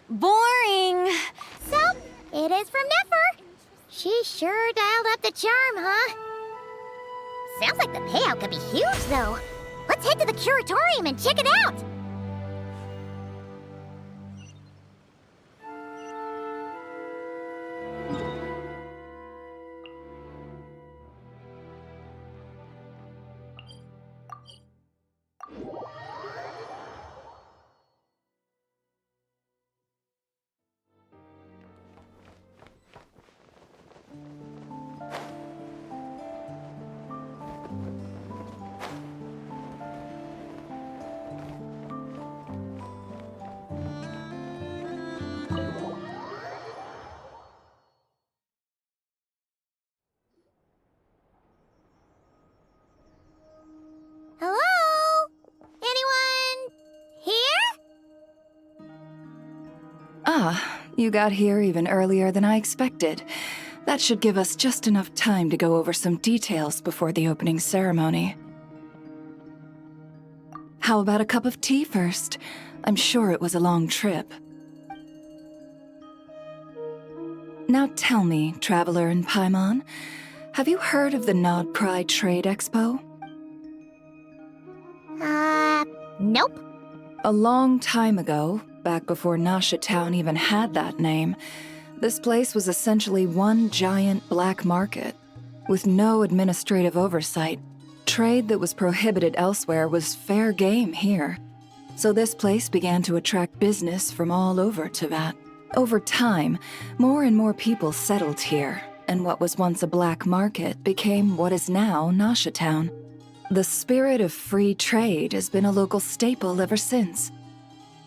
Boring. So, it is from Nefer. She sure dialed up the charm, huh? Sounds like the payout could be huge, though. Let's head to the curatorium and check it out! Hello? Anyone here? Ah, you got here even earlier than I expected. That should give us just enough time to go over some details before the opening ceremony. How about a cup of tea first? I'm sure it was a long trip. Now tell me, Traveler in Paimon, have you heard of the Nod Cry Trade Expo? Nope. A long time ago, back before Nasha Town even had that name, this place was essentially one giant black market. With no administrative oversight, trade that was prohibited elsewhere was fair game here. So this place began to attract business from all over Teyvat. Over time, more and more people settled here, and what was once a black market became what is now Nasha Town. The spirit of free trade has been a local staple ever since.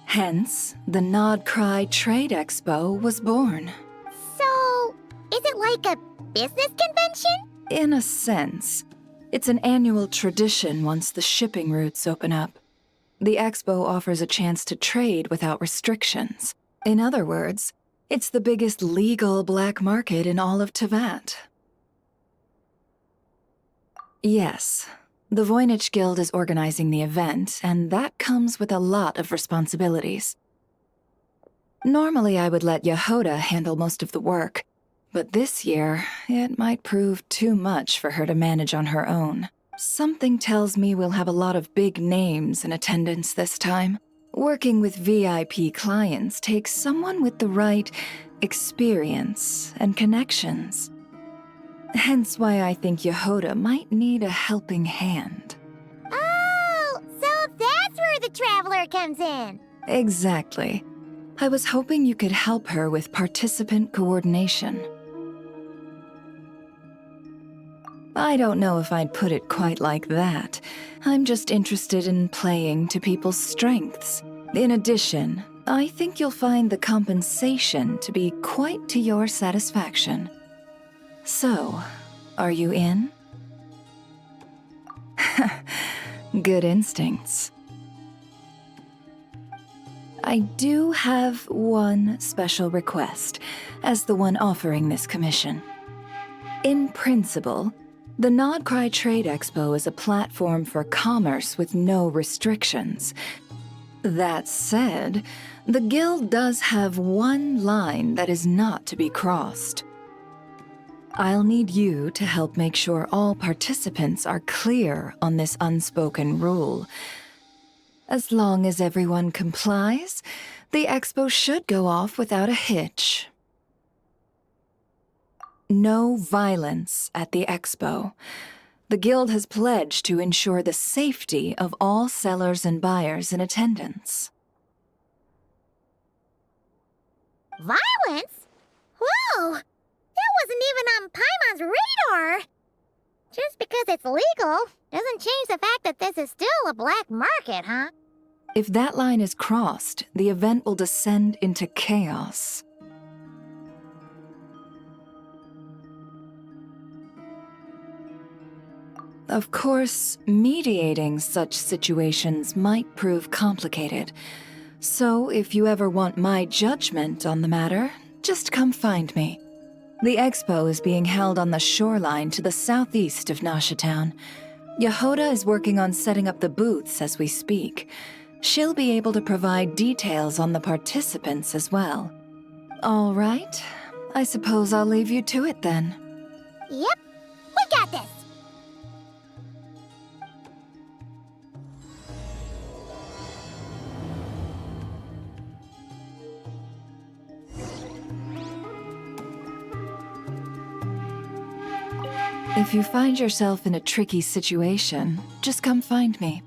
Hence, the Nod Cry Trade Expo was born. So, is it like a business convention? In a sense. It's an annual tradition once the shipping routes open up. The expo offers a chance to trade without restrictions. In other words, it's the biggest legal black market in all of Teyvat. Yes. The Voynich Guild is organizing the event, and that comes with a lot of responsibilities. Normally I would let Yehoda handle most of the work, but this year, it might prove too much for her to manage on her own. Something tells me we'll have a lot of big names in attendance this time. Working with VIP clients takes someone with the right experience and connections. Hence why I think Yehoda might need a helping hand. Oh, so that's where the Traveler comes in. Exactly. I was hoping you could help her with participant coordination. I don't know if I'd put it quite like that. I'm just interested in playing to people's strengths. In addition, I think you'll find the compensation to be quite to your satisfaction. So, are you in? Good instincts. I do have one special request, as the one offering this commission. In principle, the Nod Cry Trade Expo is a platform for commerce with no restrictions. That said, the Guild does have one line that is not to be crossed. I'll need you to help make sure all participants are clear on this unspoken rule. As long as everyone complies, the expo should go off without a hitch. No violence at the expo. The Guild has pledged to ensure the safety of all sellers and buyers in attendance. Violence? Whoa! That wasn't even on Paimon's radar! Just because it's legal doesn't change the fact that this is still a black market, huh? If that line is crossed, the event will descend into chaos. Of course, mediating such situations might prove complicated. So if you ever want my judgment on the matter, just come find me. The expo is being held on the shoreline to the southeast of Nasha Town. Yehoda is working on setting up the booths as we speak. She'll be able to provide details on the participants as well. All right, I suppose I'll leave you to it then. Yep, we got this. If you find yourself in a tricky situation, just come find me.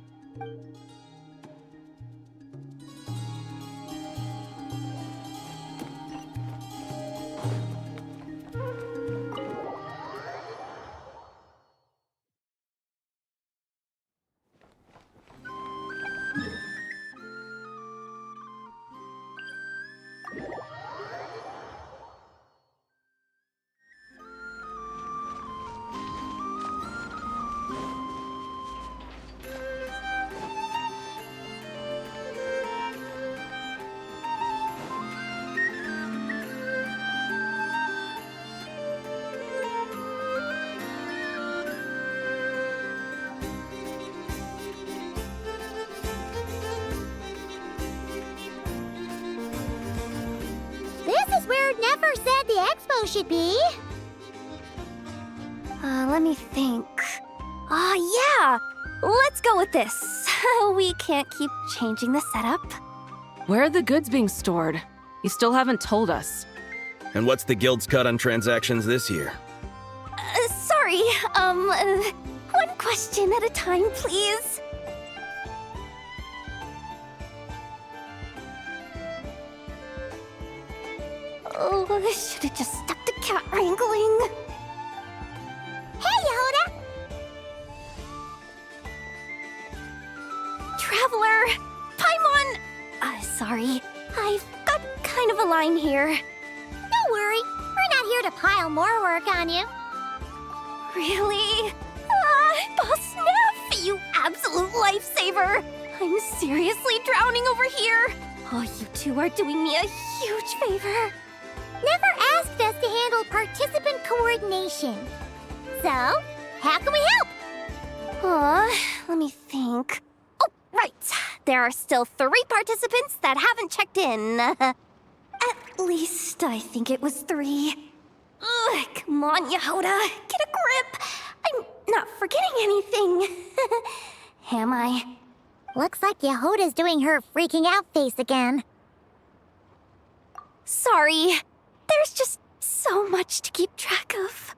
This is where Never said the expo should be. Let me think. Yeah! Let's go with this. We can't keep changing the setup. Where are the goods being stored? You still haven't told us. And what's the guild's cut on transactions this year? Sorry, one question at a time, please. Oh, I should have just stopped the cat wrangling. Hey, Yehuda! Traveler! Paimon! Sorry. I've got kind of a line here. Don't worry, we're not here to pile more work on you. Really? Boss Neff, you absolute lifesaver! I'm seriously drowning over here. Oh, you two are doing me a huge favor. Never asked us to handle participant coordination. So, how can we help? Let me think. Oh, right. There are still 3 participants that haven't checked in. At least I think it was 3. Ugh, come on, Yehuda. Get a grip. I'm not forgetting anything. Am I? Looks like Yehuda's doing her freaking out face again. Sorry. There's just so much to keep track of.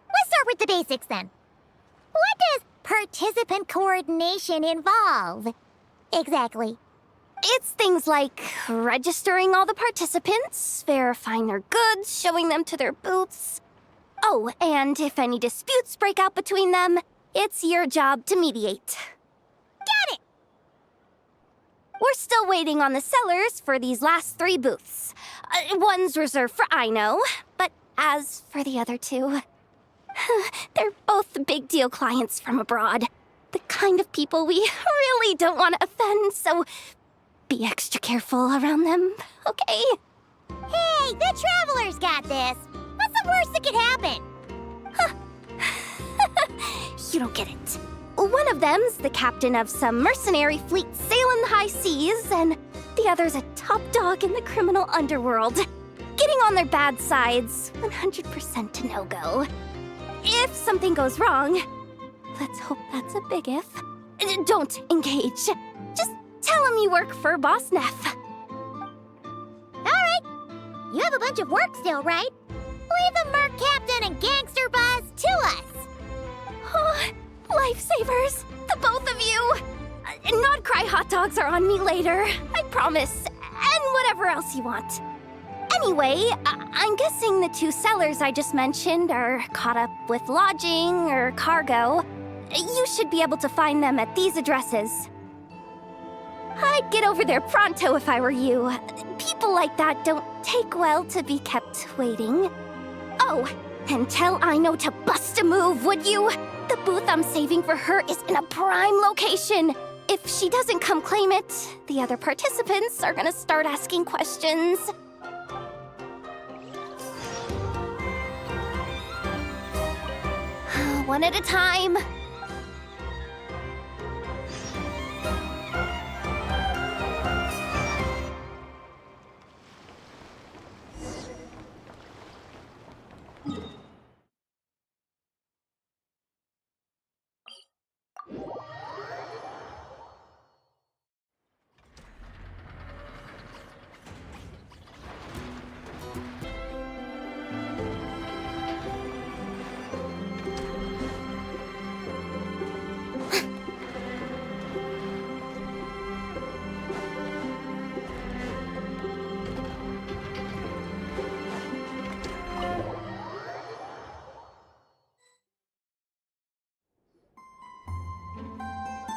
Let's start with the basics then. What does participant coordination involve? Exactly. It's things like registering all the participants, verifying their goods, showing them to their booths. Oh, and if any disputes break out between them, it's your job to mediate. Got it! We're still waiting on the sellers for these last 3 booths. One's reserved for Aino, but as for the other 2, they're both big deal clients from abroad. The kind of people we really don't want to offend, so be extra careful around them, okay? Hey, the Traveler's got this. What's the worst that could happen? You don't get it. One of them's the captain of some mercenary fleet sailing the high seas, and the other's a top dog in the criminal underworld. Getting on their bad sides, 100% a no-go. If something goes wrong, let's hope that's a big if, don't engage. Just tell him you work for Boss Neff. Alright. You have a bunch of work still, right? Leave the Merc Captain and Gangster Buzz to us. Oh, lifesavers, the both of you. Not cry hot dogs are on me later, I promise. And whatever else you want. Anyway, I'm guessing the 2 sellers I just mentioned are caught up with lodging or cargo. You should be able to find them at these addresses. I'd get over there pronto if I were you. People like that don't take well to be kept waiting. Oh, and tell Aino to bust a move, would you? The booth I'm saving for her is in a prime location. If she doesn't come claim it, the other participants are gonna start asking questions. One at a time.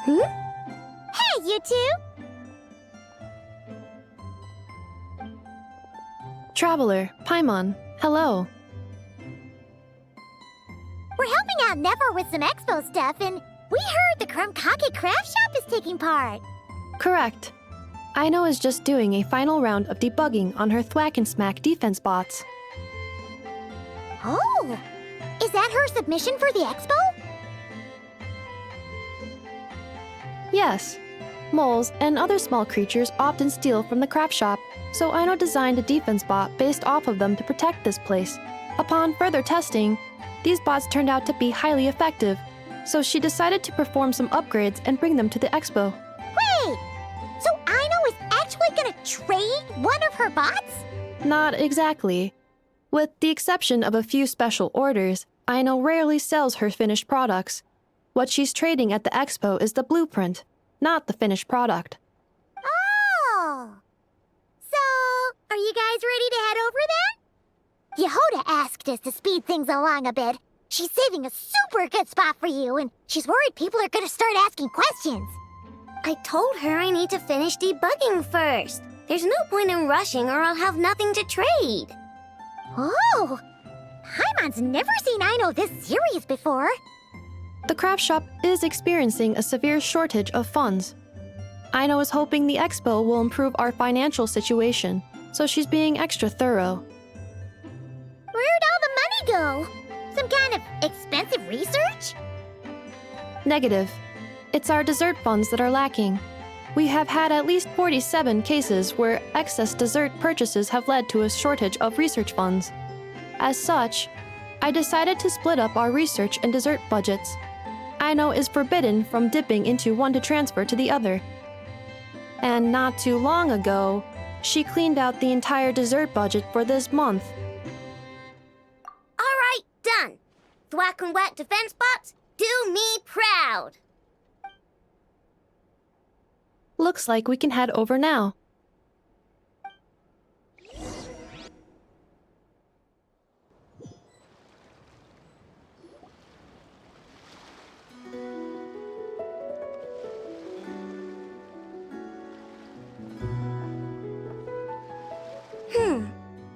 Hey, you two! Traveler, Paimon, hello. We're helping out Never with some expo stuff, and we heard the Krumkake craft shop is taking part. Correct. Aino is just doing a final round of debugging on her Thwack and Smack defense bots. Oh! Is that her submission for the expo? Yes. Moles and other small creatures often steal from the craft shop, so Aino designed a defense bot based off of them to protect this place. Upon further testing, these bots turned out to be highly effective, so she decided to perform some upgrades and bring them to the expo. Wait! So Aino is actually gonna trade one of her bots? Not exactly. With the exception of a few special orders, Aino rarely sells her finished products. What she's trading at the expo is the blueprint, not the finished product. Oh! So, are you guys ready to head over then? Yehoda asked us to speed things along a bit. She's saving a super good spot for you, and she's worried people are gonna start asking questions. I told her I need to finish debugging first. There's no point in rushing or I'll have nothing to trade. Oh! Paimon's never seen Aino this serious before. The craft shop is experiencing a severe shortage of funds. Aino is hoping the expo will improve our financial situation, so she's being extra thorough. Where'd all the money go? Some kind of expensive research? Negative. It's our dessert funds that are lacking. We have had at least 47 cases where excess dessert purchases have led to a shortage of research funds. As such, I decided to split up our research and dessert budgets. Aino is forbidden from dipping into one to transfer to the other. And not too long ago, she cleaned out the entire dessert budget for this month. All right, done. Thwack and Whack defense bots, do me proud. Looks like we can head over now.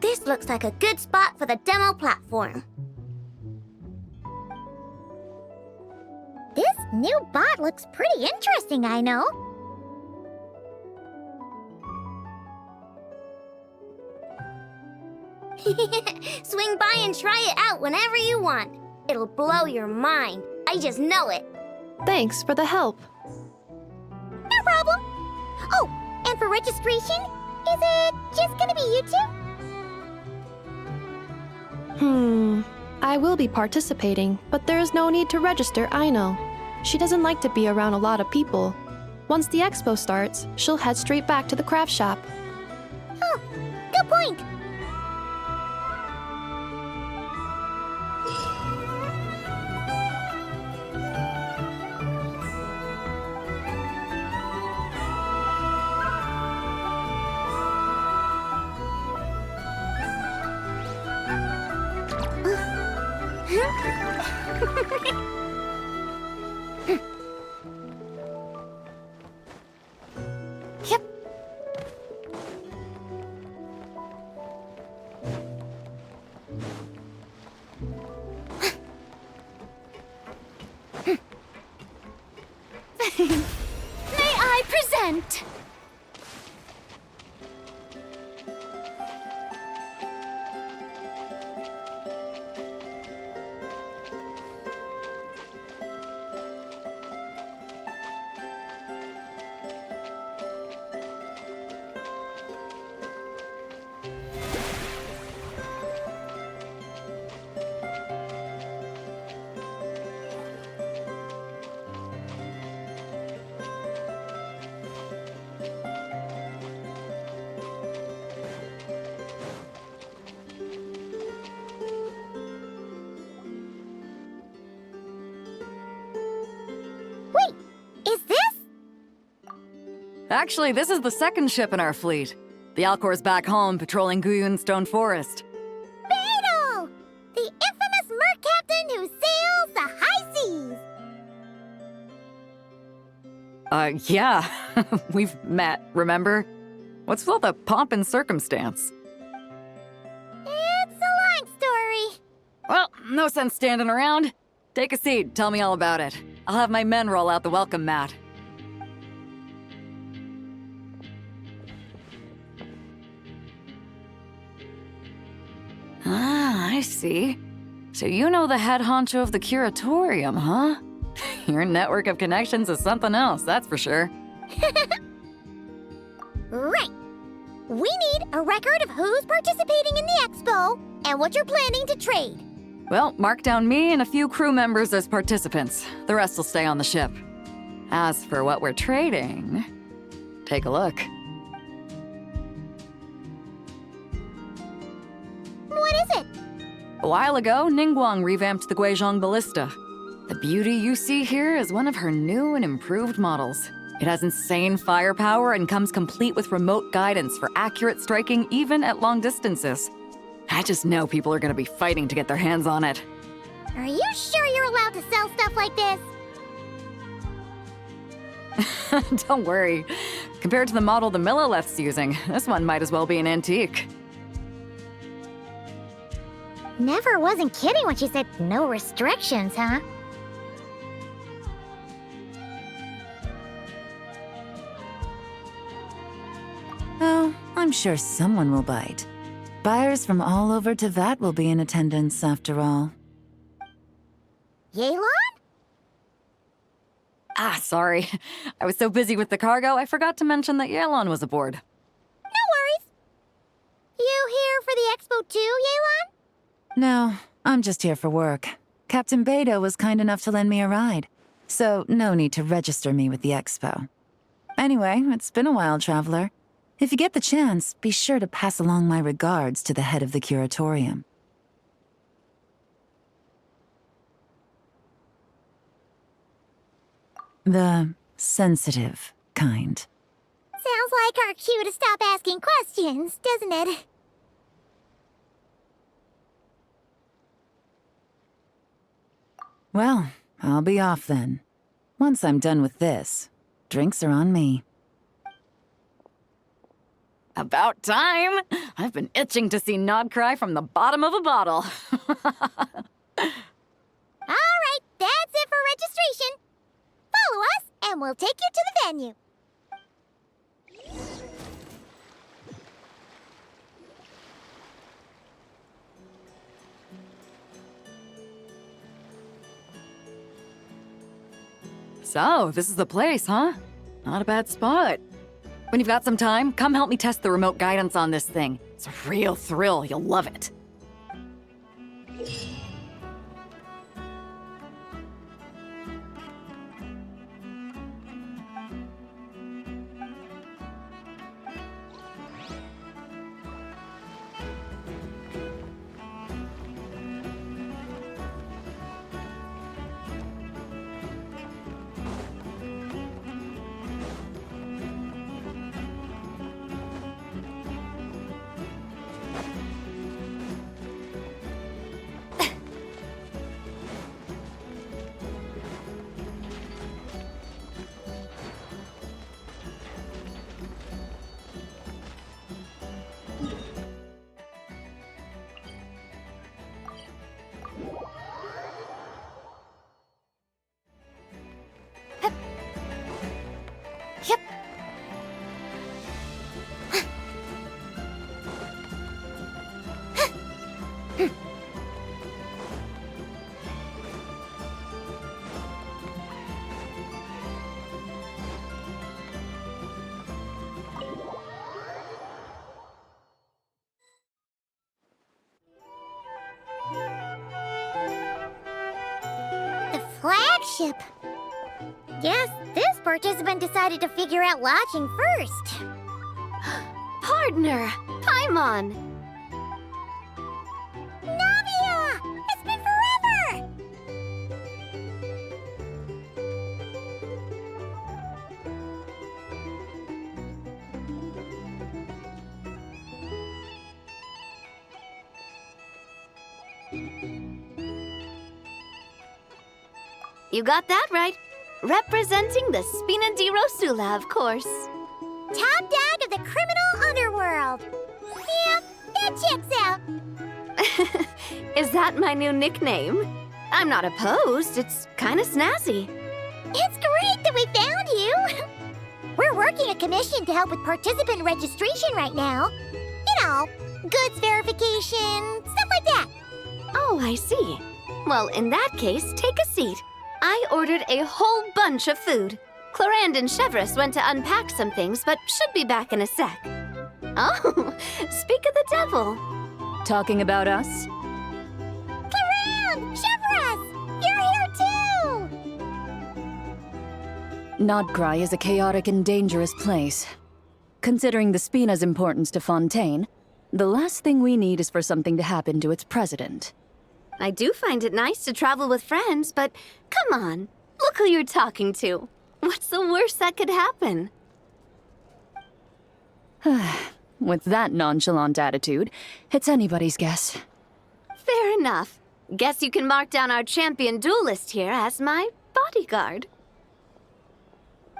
This looks like a good spot for the demo platform. This new bot looks pretty interesting, I know. Swing by and try it out whenever you want. It'll blow your mind. I just know it. Thanks for the help. No problem. Oh, and for registration, is it just gonna be you two? I will be participating, but there is no need to register, Aino. She doesn't like to be around a lot of people. Once the expo starts, she'll head straight back to the craft shop. Oh, good point. Yep. May I present? Wait, is this? Actually, this is the second ship in our fleet. The Alcor's back home patrolling Guyun Stone Forest. Beidou! The infamous merc captain who sails the high seas! Yeah. We've met, remember? What's with all the pomp and circumstance? It's a long story. Well, no sense standing around. Take a seat, tell me all about it. I'll have my men roll out the welcome mat. Ah, I see. So you know the head honcho of the curatorium, huh? Your network of connections is something else, that's for sure. Right. We need a record of who's participating in the expo and what you're planning to trade. Well, mark down me and a few crew members as participants. The rest will stay on the ship. As for what we're trading, take a look. What is it? A while ago, Ningguang revamped the Guizhong Ballista. The beauty you see here is one of her new and improved models. It has insane firepower and comes complete with remote guidance for accurate striking even at long distances. I just know people are gonna be fighting to get their hands on it. Are you sure you're allowed to sell stuff like this? Don't worry. Compared to the model the Millileth's using, this one might as well be an antique. Never wasn't kidding when she said no restrictions, huh? Oh, I'm sure someone will bite. Buyers from all over Teyvat will be in attendance, after all. Yelan? Ah, sorry. I was so busy with the cargo, I forgot to mention that Yelan was aboard. No worries. You here for the expo too, Yelan? No, I'm just here for work. Captain Beto was kind enough to lend me a ride, so no need to register me with the expo. Anyway, it's been a while, Traveler. If you get the chance, be sure to pass along my regards to the head of the curatorium. The sensitive kind. Sounds like our cue to stop asking questions, doesn't it? Well, I'll be off then. Once I'm done with this, drinks are on me. About time! I've been itching to see Nod cry from the bottom of a bottle. All right, that's it for registration. Follow us, and we'll take you to the venue. So, this is the place, huh? Not a bad spot. When you've got some time, come help me test the remote guidance on this thing. It's a real thrill, you'll love it. Flagship. Guess this participant decided to figure out lodging first. Partner! Paimon! Navia! It's been forever! You got that right. representing the Spina di Rosula, of course. Top dog of the criminal underworld. Yeah, that checks out. Is that my new nickname? I'm not opposed. It's kind of snazzy. It's great that we found you. We're working a commission to help with participant registration right now. You know, goods verification, stuff like that. Oh, I see. Well, in that case, take a seat. I ordered a whole bunch of food. Clarand and Chevreuse went to unpack some things, but should be back in a sec. Oh, speak of the devil. Talking about us? Clarand! Chevreuse! You're here too! Nodcry is a chaotic and dangerous place. Considering the Spina's importance to Fontaine, the last thing we need is for something to happen to its president. I do find it nice to travel with friends, but come on. Look who you're talking to. What's the worst that could happen? With that nonchalant attitude, it's anybody's guess. Fair enough. Guess you can mark down our champion duelist here as my bodyguard.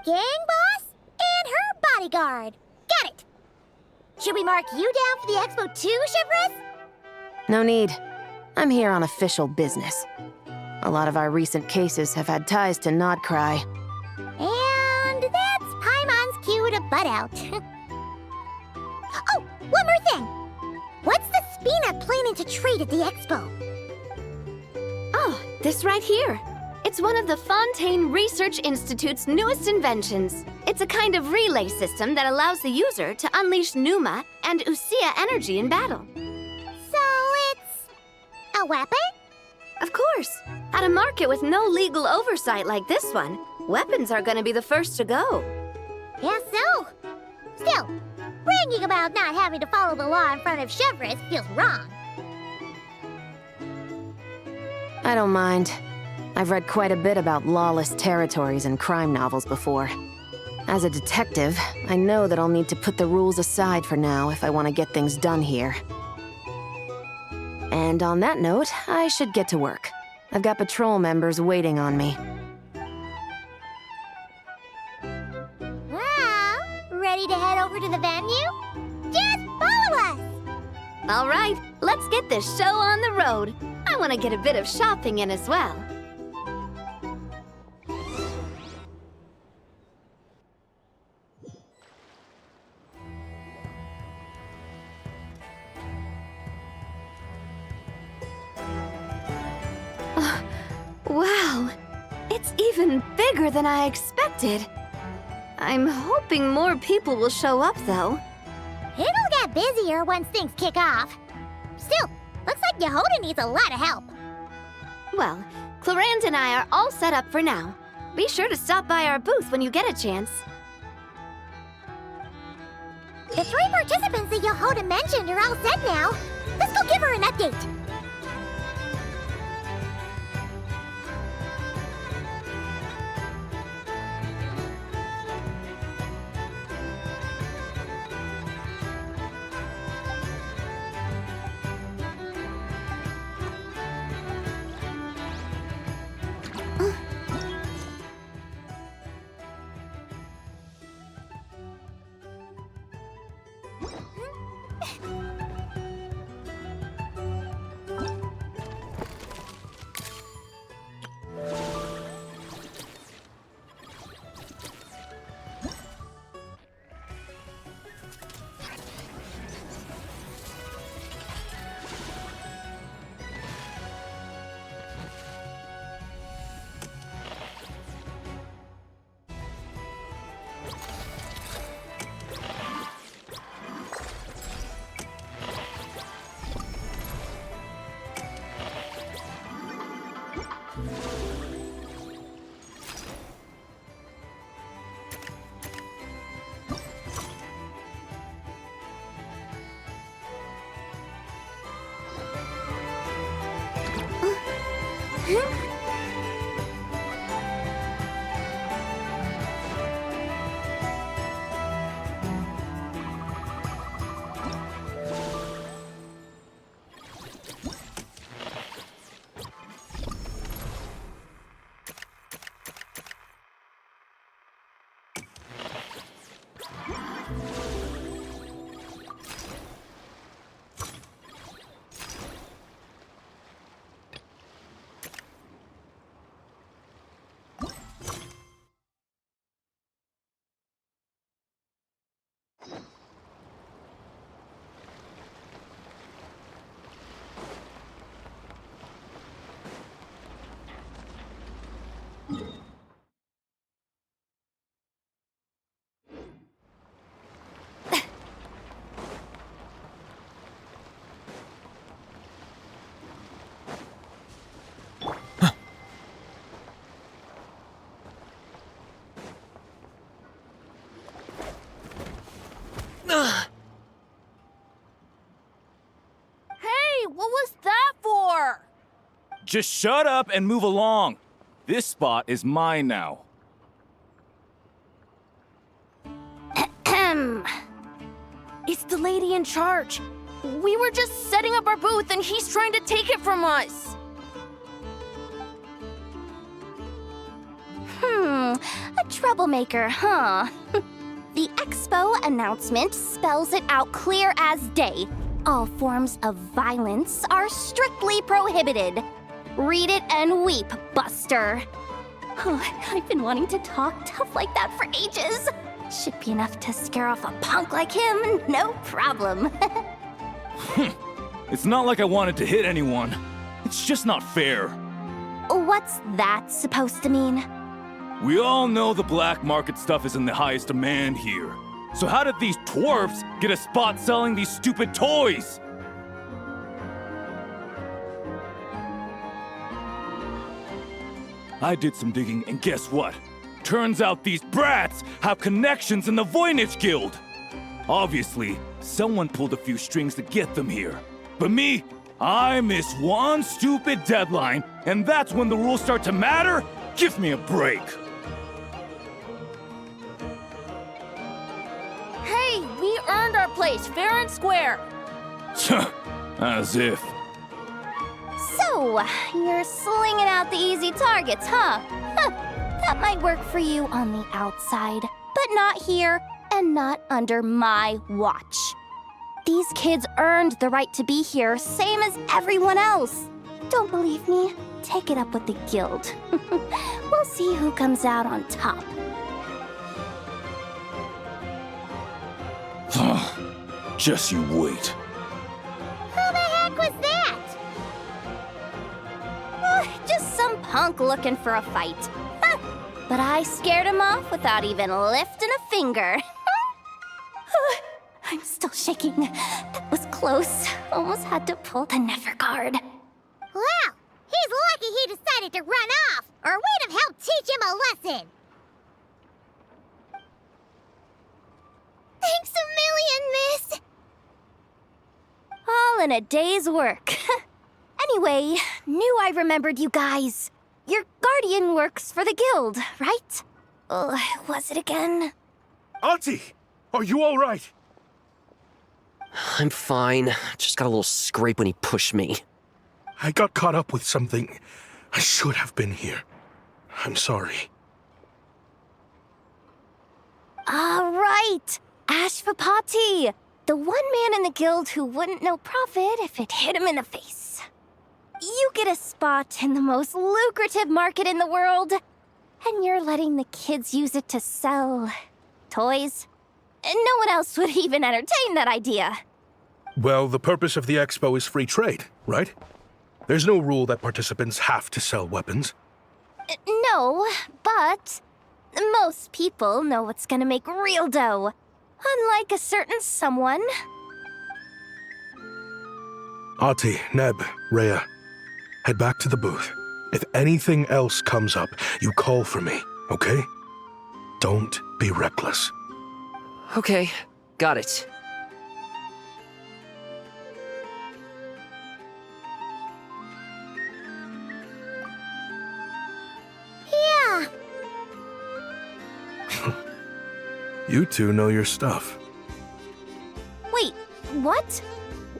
Gang boss and her bodyguard. Got it! Should we mark you down for the expo too, Chevreuse? No need. I'm here on official business. A lot of our recent cases have had ties to Nodcry. And that's Paimon's cue to butt out. Oh, one more thing. What's the Spina planning to trade at the expo? Oh, this right here. It's one of the Fontaine Research Institute's newest inventions. It's a kind of relay system that allows the user to unleash Pneuma and Usia energy in battle. So it's a weapon? Of course. At a market with no legal oversight like this one, weapons are gonna be the first to go. Yes, so. Still, bragging about not having to follow the law in front of Chevreuse feels wrong. I don't mind. I've read quite a bit about lawless territories and crime novels before. As a detective, I know that I'll need to put the rules aside for now if I want to get things done here. And on that note, I should get to work. I've got patrol members waiting on me. Well, ready to head over to the venue? Just follow us! All right, let's get this show on the road. I want to get a bit of shopping in as well. Wow, it's even bigger than I expected. I'm hoping more people will show up, though. It'll get busier once things kick off. Still, looks like Yehoda needs a lot of help. Well, Clarand and I are all set up for now. Be sure to stop by our booth when you get a chance. The 3 participants that Yehoda mentioned are all set now. Let's go give her an update. Hey, what was that for? Just shut up and move along. This spot is mine now. It's the lady in charge. We were just setting up our booth and he's trying to take it from us. A troublemaker, huh? The expo announcement spells it out clear as day. All forms of violence are strictly prohibited. Read it and weep, Buster. I've been wanting to talk tough like that for ages. Should be enough to scare off a punk like him, no problem. It's not like I wanted to hit anyone. It's just not fair. What's that supposed to mean? We all know the black market stuff is in the highest demand here. So how did these twerps get a spot selling these stupid toys? I did some digging, and guess what? Turns out these brats have connections in the Voynich Guild. Obviously, someone pulled a few strings to get them here. But me, I miss one stupid deadline, and that's when the rules start to matter? Give me a break. Hey, we earned our place fair and square. As if. So, you're slinging out the easy targets, huh? That might work for you on the outside, but not here and not under my watch. These kids earned the right to be here, same as everyone else. Don't believe me? Take it up with the guild. We'll see who comes out on top. Just you wait. Who the heck was that? Just some punk looking for a fight. But I scared him off without even lifting a finger. I'm still shaking. That was close. Almost had to pull the Never guard. Well, he's lucky he decided to run off, or we'd have helped teach him a lesson. Thanks a million, miss. All in a day's work. Anyway, knew I remembered you guys. Your guardian works for the guild, right? Was it again? Auntie, are you all right? I'm fine. Just got a little scrape when he pushed me. I got caught up with something. I should have been here. I'm sorry. All right, Ashvapati, the one man in the guild who wouldn't know profit if it hit him in the face. You get a spot in the most lucrative market in the world, and you're letting the kids use it to sell toys. And no one else would even entertain that idea. Well, the purpose of the expo is free trade, right? There's no rule that participants have to sell weapons. No, but most people know what's gonna make real dough. Unlike a certain someone. Ati, Neb, Rhea, head back to the booth. If anything else comes up, you call for me, okay? Don't be reckless. Okay, got it. Yeah. You two know your stuff. Wait, what?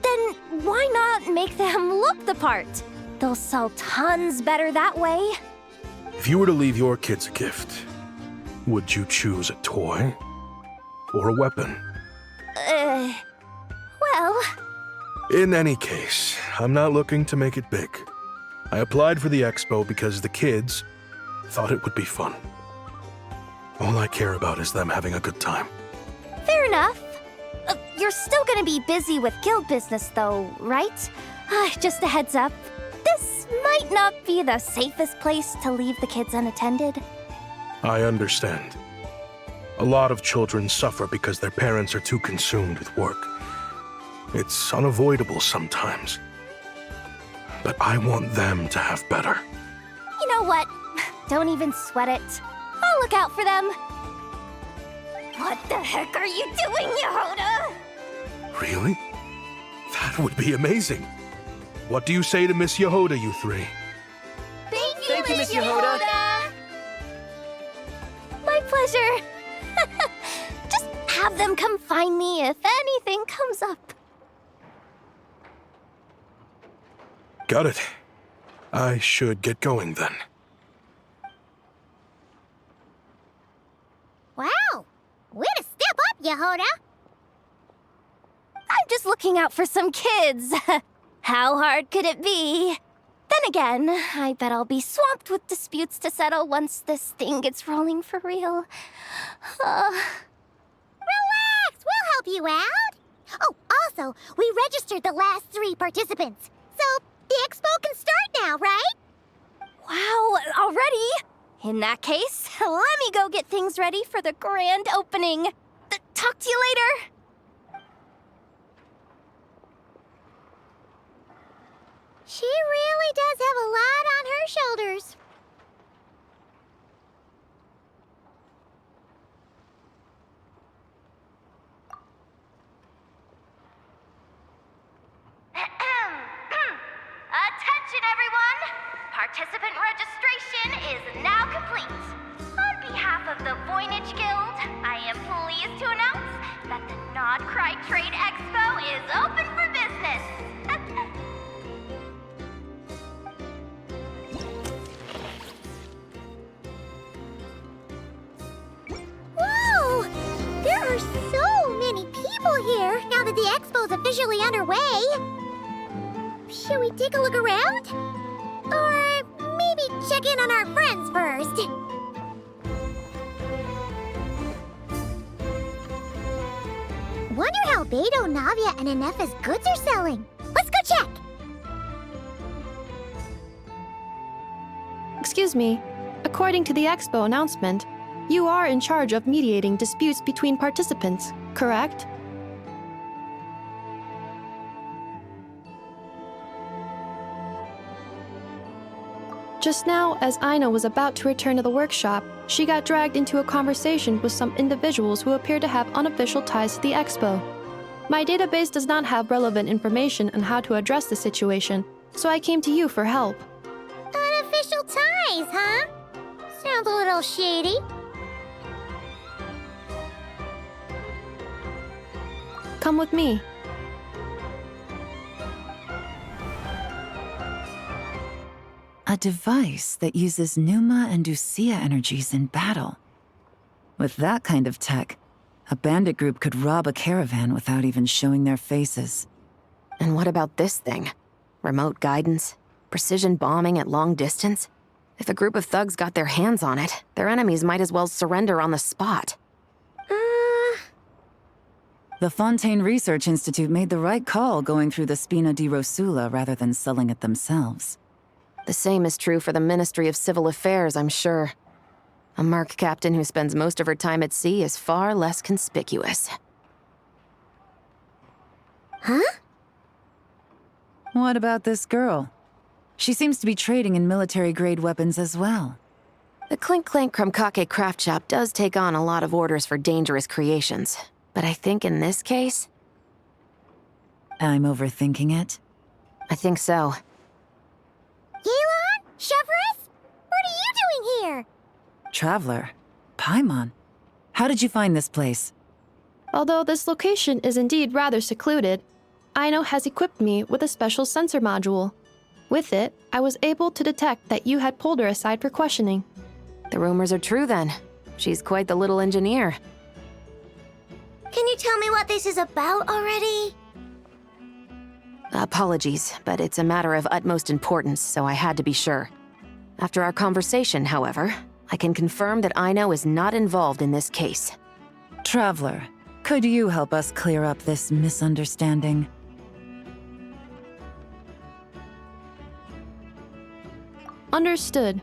Then why not make them look the part? They'll sell tons better that way. If you were to leave your kids a gift, would you choose a toy or a weapon? Well... In any case, I'm not looking to make it big. I applied for the expo because the kids thought it would be fun. All I care about is them having a good time. Fair enough. You're still gonna be busy with guild business though, right? Just a heads up. This might not be the safest place to leave the kids unattended. I understand. A lot of children suffer because their parents are too consumed with work. It's unavoidable sometimes. But I want them to have better. You know what? Don't even sweat it. I'll look out for them. What the heck are you doing, Yehoda? Really? That would be amazing. What do you say to Miss Yehoda, you three? Thank you, Miss Yehoda. My pleasure. Just have them come find me if anything comes up. Got it. I should get going then. Wow! Way to step up, Yehoda! I'm just looking out for some kids. How hard could it be? Then again, I bet I'll be swamped with disputes to settle once this thing gets rolling for real. Relax! We'll help you out! Oh, also, we registered the last 3 participants. So, the expo can start now, right? Wow, already? In that case, let me go get things ready for the grand opening. Talk to you later. She really does have a lot on her shoulders. Attention, everyone! Participant registration is now complete. On behalf of the Voynich Guild, I am pleased to announce that the Nod-Cry Trade Expo is open for business. Whoa! There are so many people here now that the expo's officially underway. Should we take a look around? Or maybe check in on our friends first? Wonder how Beto, Navia, and Inef's goods are selling. Let's go check! Excuse me. According to the expo announcement, you are in charge of mediating disputes between participants, correct? Just now, as Aina was about to return to the workshop, she got dragged into a conversation with some individuals who appear to have unofficial ties to the expo. My database does not have relevant information on how to address the situation, so I came to you for help. Unofficial ties, huh? Sounds a little shady. Come with me. A device that uses Numa and Ducia energies in battle. With that kind of tech, a bandit group could rob a caravan without even showing their faces. And what about this thing? Remote guidance? Precision bombing at long distance? If a group of thugs got their hands on it, their enemies might as well surrender on the spot. The Fontaine Research Institute made the right call going through the Spina di Rosula rather than selling it themselves. The same is true for the Ministry of Civil Affairs, I'm sure. A Merc captain who spends most of her time at sea is far less conspicuous. Huh? What about this girl? She seems to be trading in military-grade weapons as well. The Clink Clank Krumkake craft shop does take on a lot of orders for dangerous creations. But I think in this case... I'm overthinking it. I think so. Yelan? Chevrolet? What are you doing here? Traveler. Paimon. How did you find this place? Although this location is indeed rather secluded, Aino has equipped me with a special sensor module. With it, I was able to detect that you had pulled her aside for questioning. The rumors are true then. She's quite the little engineer. Can you tell me what this is about already? Apologies, but it's a matter of utmost importance, so I had to be sure. After our conversation, however, I can confirm that Aino is not involved in this case. Traveler, could you help us clear up this misunderstanding? Understood.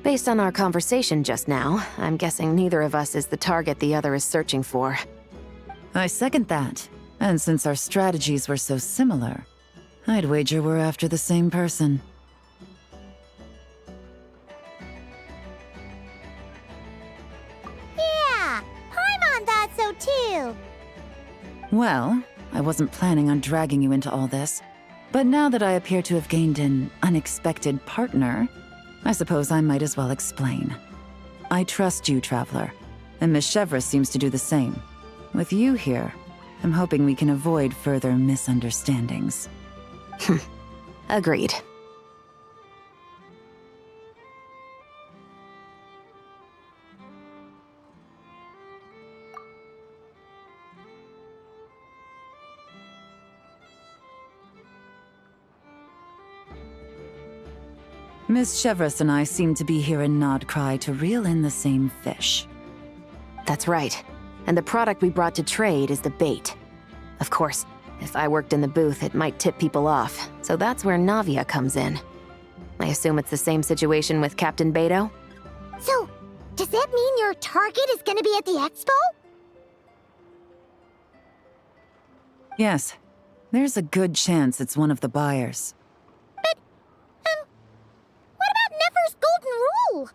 Based on our conversation just now, I'm guessing neither of us is the target the other is searching for. I second that. And since our strategies were so similar, I'd wager we're after the same person. so too. Well, I wasn't planning on dragging you into all this, but now that I appear to have gained an unexpected partner, I suppose I might as well explain. I trust you, Traveler, and Miss Chevra seems to do the same. With you here, I'm hoping we can avoid further misunderstandings. Agreed. Miss Chevras and I seem to be here in Nodcry to reel in the same fish. That's right. And the product we brought to trade is the bait. Of course, if I worked in the booth, it might tip people off, so that's where Navia comes in. I assume it's the same situation with Captain Beto? So, does that mean your target is gonna be at the expo? Yes, there's a good chance it's one of the buyers. What about Nefer's golden rule?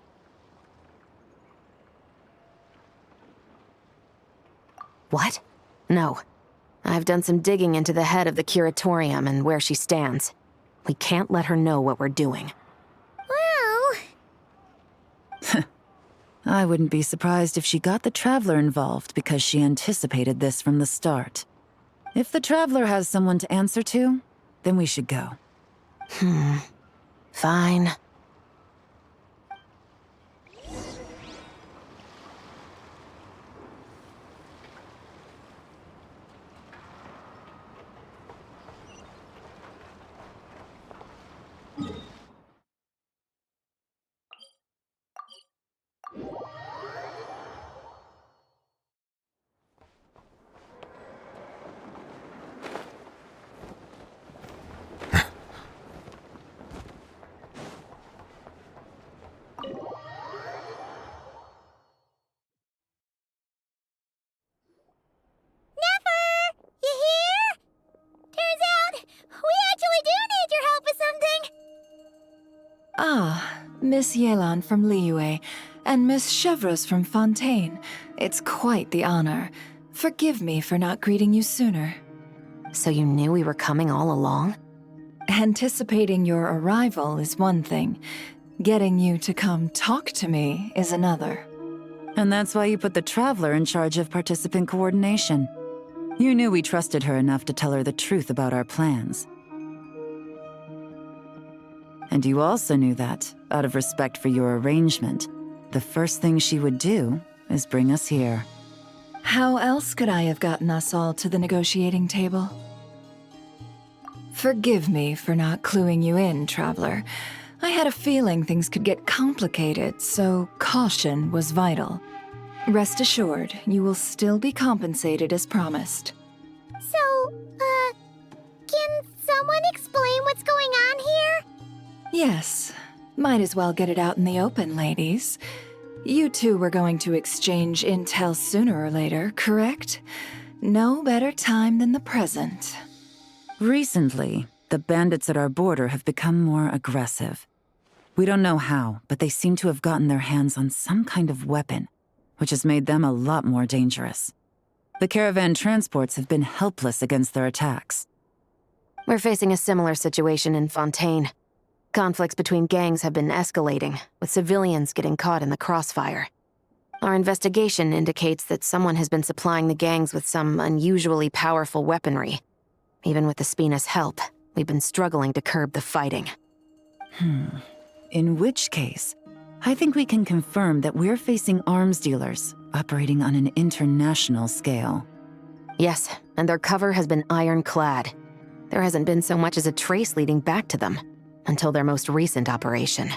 What? No. I've done some digging into the head of the curatorium and where she stands. We can't let her know what we're doing. Well... I wouldn't be surprised if she got the Traveler involved because she anticipated this from the start. If the Traveler has someone to answer to, then we should go. Fine. Ah, Miss Yelan from Liyue, and Miss Chevres from Fontaine. It's quite the honor. Forgive me for not greeting you sooner. So you knew we were coming all along? Anticipating your arrival is one thing. Getting you to come talk to me is another. And that's why you put the Traveler in charge of participant coordination. You knew we trusted her enough to tell her the truth about our plans. And you also knew that, out of respect for your arrangement, the first thing she would do is bring us here. How else could I have gotten us all to the negotiating table? Forgive me for not cluing you in, Traveler. I had a feeling things could get complicated, so caution was vital. Rest assured, you will still be compensated as promised. So, can someone explain what's going on here? Yes. Might as well get it out in the open, ladies. You two were going to exchange intel sooner or later, correct? No better time than the present. Recently, the bandits at our border have become more aggressive. We don't know how, but they seem to have gotten their hands on some kind of weapon, which has made them a lot more dangerous. The caravan transports have been helpless against their attacks. We're facing a similar situation in Fontaine. Conflicts between gangs have been escalating, with civilians getting caught in the crossfire. Our investigation indicates that someone has been supplying the gangs with some unusually powerful weaponry. Even with the Spina's help, we've been struggling to curb the fighting. In which case, I think we can confirm that we're facing arms dealers operating on an international scale. Yes, and their cover has been ironclad. There hasn't been so much as a trace leading back to them, until their most recent operation.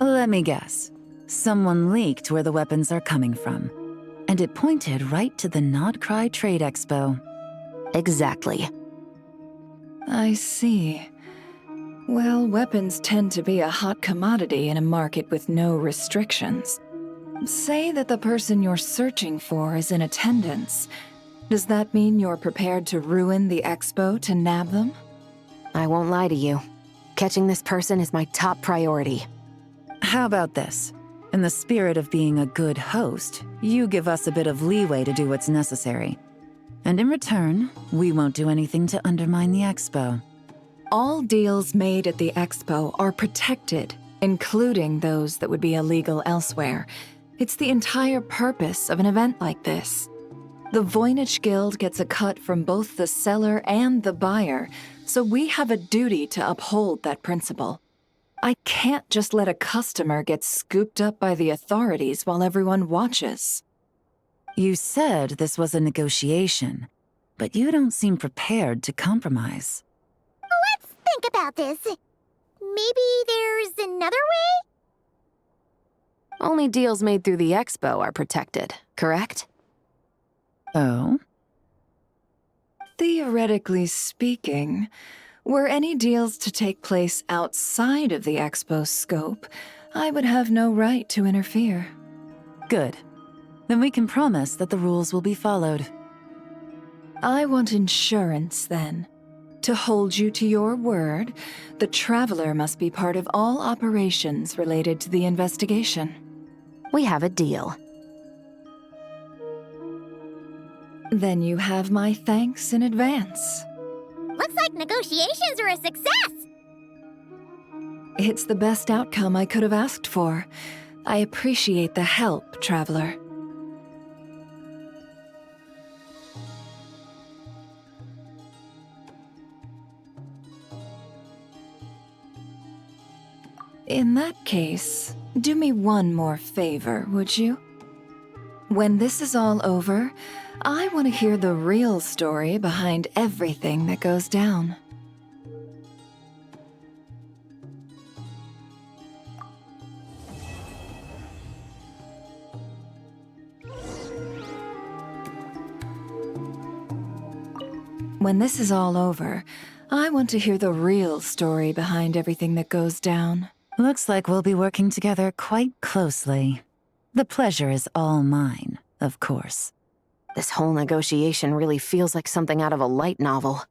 Let me guess. Someone leaked where the weapons are coming from, and it pointed right to the Nodcry Trade Expo. Exactly. I see. Well, weapons tend to be a hot commodity in a market with no restrictions. Say that the person you're searching for is in attendance. Does that mean you're prepared to ruin the expo to nab them? I won't lie to you. Catching this person is my top priority. How about this? In the spirit of being a good host, you give us a bit of leeway to do what's necessary. And in return, we won't do anything to undermine the expo. All deals made at the expo are protected, including those that would be illegal elsewhere. It's the entire purpose of an event like this. The Voynich Guild gets a cut from both the seller and the buyer, so we have a duty to uphold that principle. I can't just let a customer get scooped up by the authorities while everyone watches. You said this was a negotiation, but you don't seem prepared to compromise. Let's think about this. Maybe there's another way? Only deals made through the expo are protected, correct? Oh? Theoretically speaking, were any deals to take place outside of the expo's scope, I would have no right to interfere. Good. Then we can promise that the rules will be followed. I want insurance, then. To hold you to your word, the Traveler must be part of all operations related to the investigation. We have a deal. Then you have my thanks in advance. Looks like negotiations are a success! It's the best outcome I could have asked for. I appreciate the help, Traveler. In that case, do me one more favor, would you? When this is all over, I want to hear the real story behind everything that goes down. When this is all over, I want to hear the real story behind everything that goes down. Looks like we'll be working together quite closely. The pleasure is all mine, of course. This whole negotiation really feels like something out of a light novel.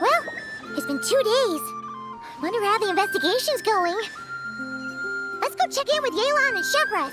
Well, it's been 2 days. Wonder how the investigation's going. Let's go check in with Yelan and Chevres.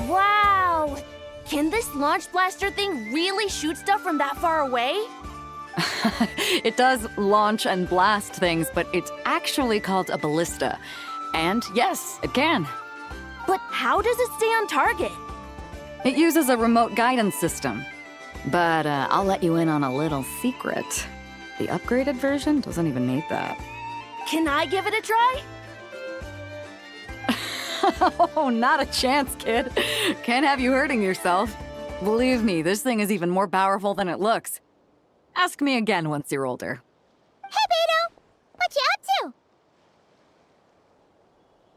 Wow! Can this launch blaster thing really shoot stuff from that far away? It does launch and blast things, but it's actually called a ballista. And yes, it can. But how does it stay on target? It uses a remote guidance system. But I'll let you in on a little secret. The upgraded version doesn't even need that. Can I give it a try? Oh, not a chance, kid. Can't have you hurting yourself. Believe me, this thing is even more powerful than it looks. Ask me again once you're older. Hey, Beto! What you up to?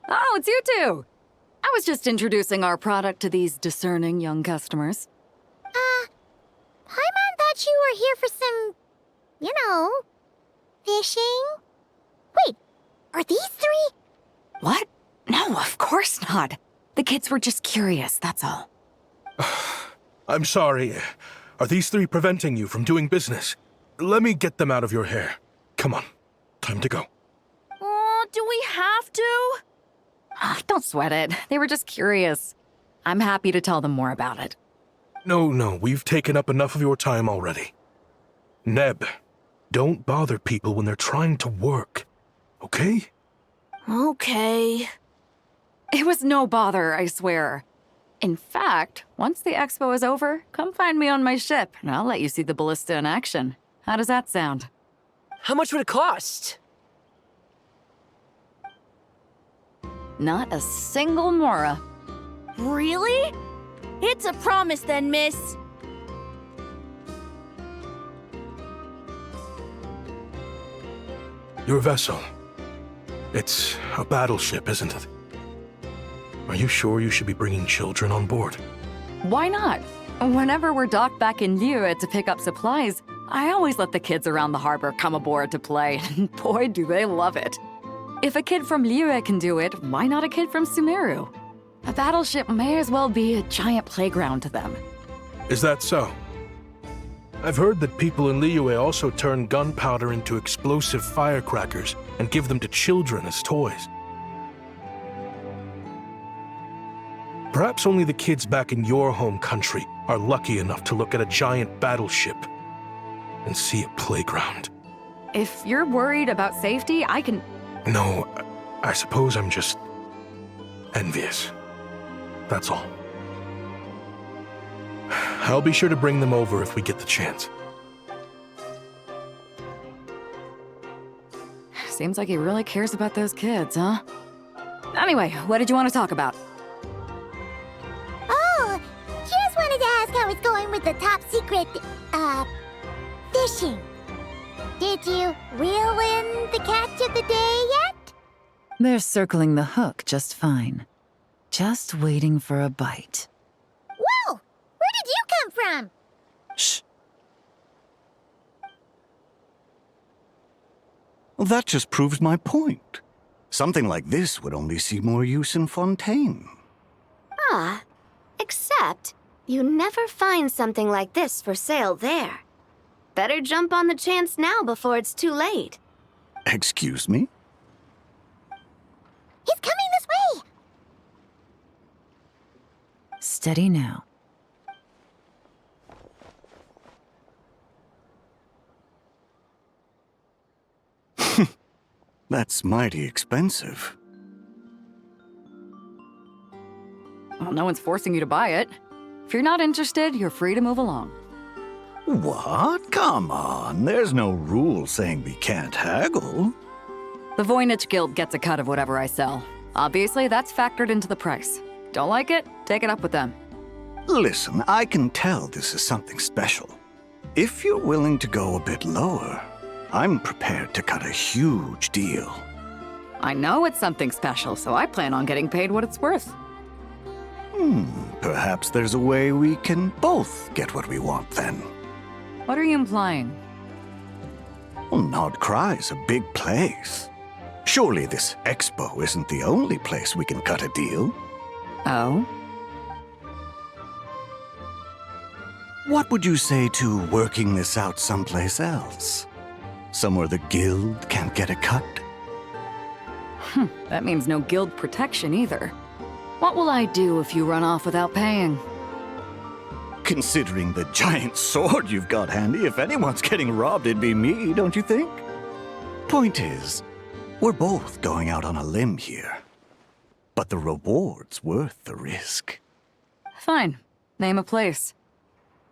Oh, it's you two! I was just introducing our product to these discerning young customers. Paimon thought you were here for some, Fishing? Wait, are these three? What? No, of course not. The kids were just curious, that's all. I'm sorry. Are these three preventing you from doing business? Let me get them out of your hair. Come on. Time to go. Oh, do we have to? Don't sweat it. They were just curious. I'm happy to tell them more about it. No, we've taken up enough of your time already. Neb, don't bother people when they're trying to work, okay? Okay. It was no bother, I swear. In fact, once the expo is over, come find me on my ship, and I'll let you see the ballista in action. How does that sound? How much would it cost? Not a single mora. Really? It's a promise then, miss. Your vessel. It's a battleship, isn't it? Are you sure you should be bringing children on board? Why not? Whenever we're docked back in Liyue to pick up supplies, I always let the kids around the harbor come aboard to play, and boy, do they love it. If a kid from Liyue can do it, why not a kid from Sumeru? A battleship may as well be a giant playground to them. Is that so? I've heard that people in Liyue also turn gunpowder into explosive firecrackers and give them to children as toys. Perhaps only the kids back in your home country are lucky enough to look at a giant battleship and see a playground. If you're worried about safety, I can... No, I suppose I'm just envious. That's all. I'll be sure to bring them over if we get the chance. Seems like he really cares about those kids, huh? Anyway, what did you want to talk about? Oh, just wanted to ask how it's going with the top secret, fishing. Did you reel in the catch of the day yet? They're circling the hook just fine. Just waiting for a bite. Whoa! Where did you come from? Shh. Well, that just proves my point. Something like this would only see more use in Fontaine. Ah, except you never find something like this for sale there. Better jump on the chance now before it's too late. Excuse me? He's coming this way! Steady now. That's mighty expensive. Well, no one's forcing you to buy it. If you're not interested, you're free to move along. What? Come on, there's no rule saying we can't haggle. The Voynich Guild gets a cut of whatever I sell. Obviously, that's factored into the price. Don't like it? Take it up with them. Listen, I can tell this is something special. If you're willing to go a bit lower, I'm prepared to cut a huge deal. I know it's something special, so I plan on getting paid what it's worth. Perhaps there's a way we can both get what we want then. What are you implying? Well, Nod Cry's a big place. Surely this expo isn't the only place we can cut a deal. Oh? What would you say to working this out someplace else? Somewhere the guild can't get a cut? That means no guild protection either. What will I do if you run off without paying? Considering the giant sword you've got handy, if anyone's getting robbed, it'd be me, don't you think? Point is, we're both going out on a limb here. But the reward's worth the risk. Fine. Name a place.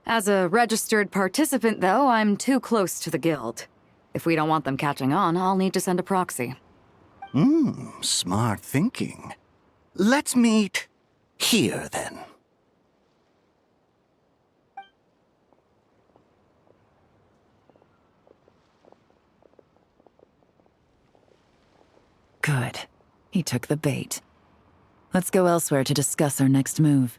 As a registered participant, though, I'm too close to the guild. If we don't want them catching on, I'll need to send a proxy. Smart thinking. Let's meet here, then. Good. He took the bait. Let's go elsewhere to discuss our next move.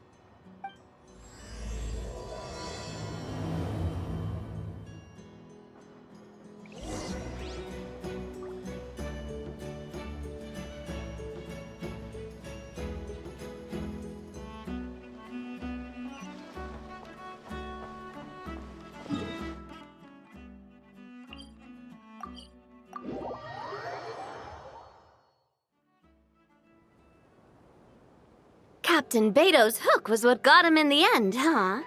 Captain Beto's hook was what got him in the end, huh?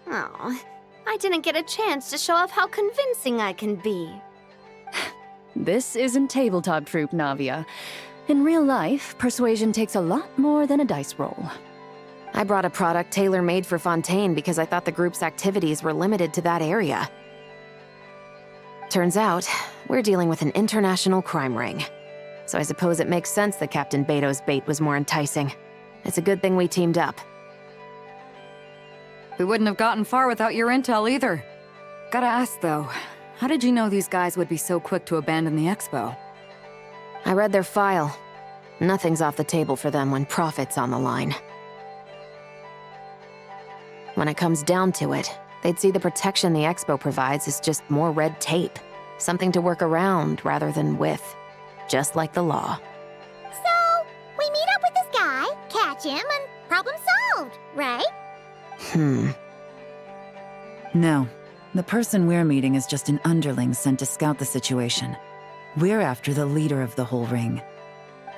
Oh, I didn't get a chance to show off how convincing I can be. This isn't tabletop troop, Navia. In real life, persuasion takes a lot more than a dice roll. I brought a product tailor-made for Fontaine because I thought the group's activities were limited to that area. Turns out, we're dealing with an international crime ring. So I suppose it makes sense that Captain Beto's bait was more enticing. It's a good thing we teamed up. We wouldn't have gotten far without your intel either. Gotta ask though, how did you know these guys would be so quick to abandon the expo? I read their file. Nothing's off the table for them when profit's on the line. When it comes down to it, they'd see the protection the expo provides as just more red tape. Something to work around rather than with. Just like the law. So, we meet up with this guy, catch him, and problem solved, right? No. The person we're meeting is just an underling sent to scout the situation. We're after the leader of the whole ring.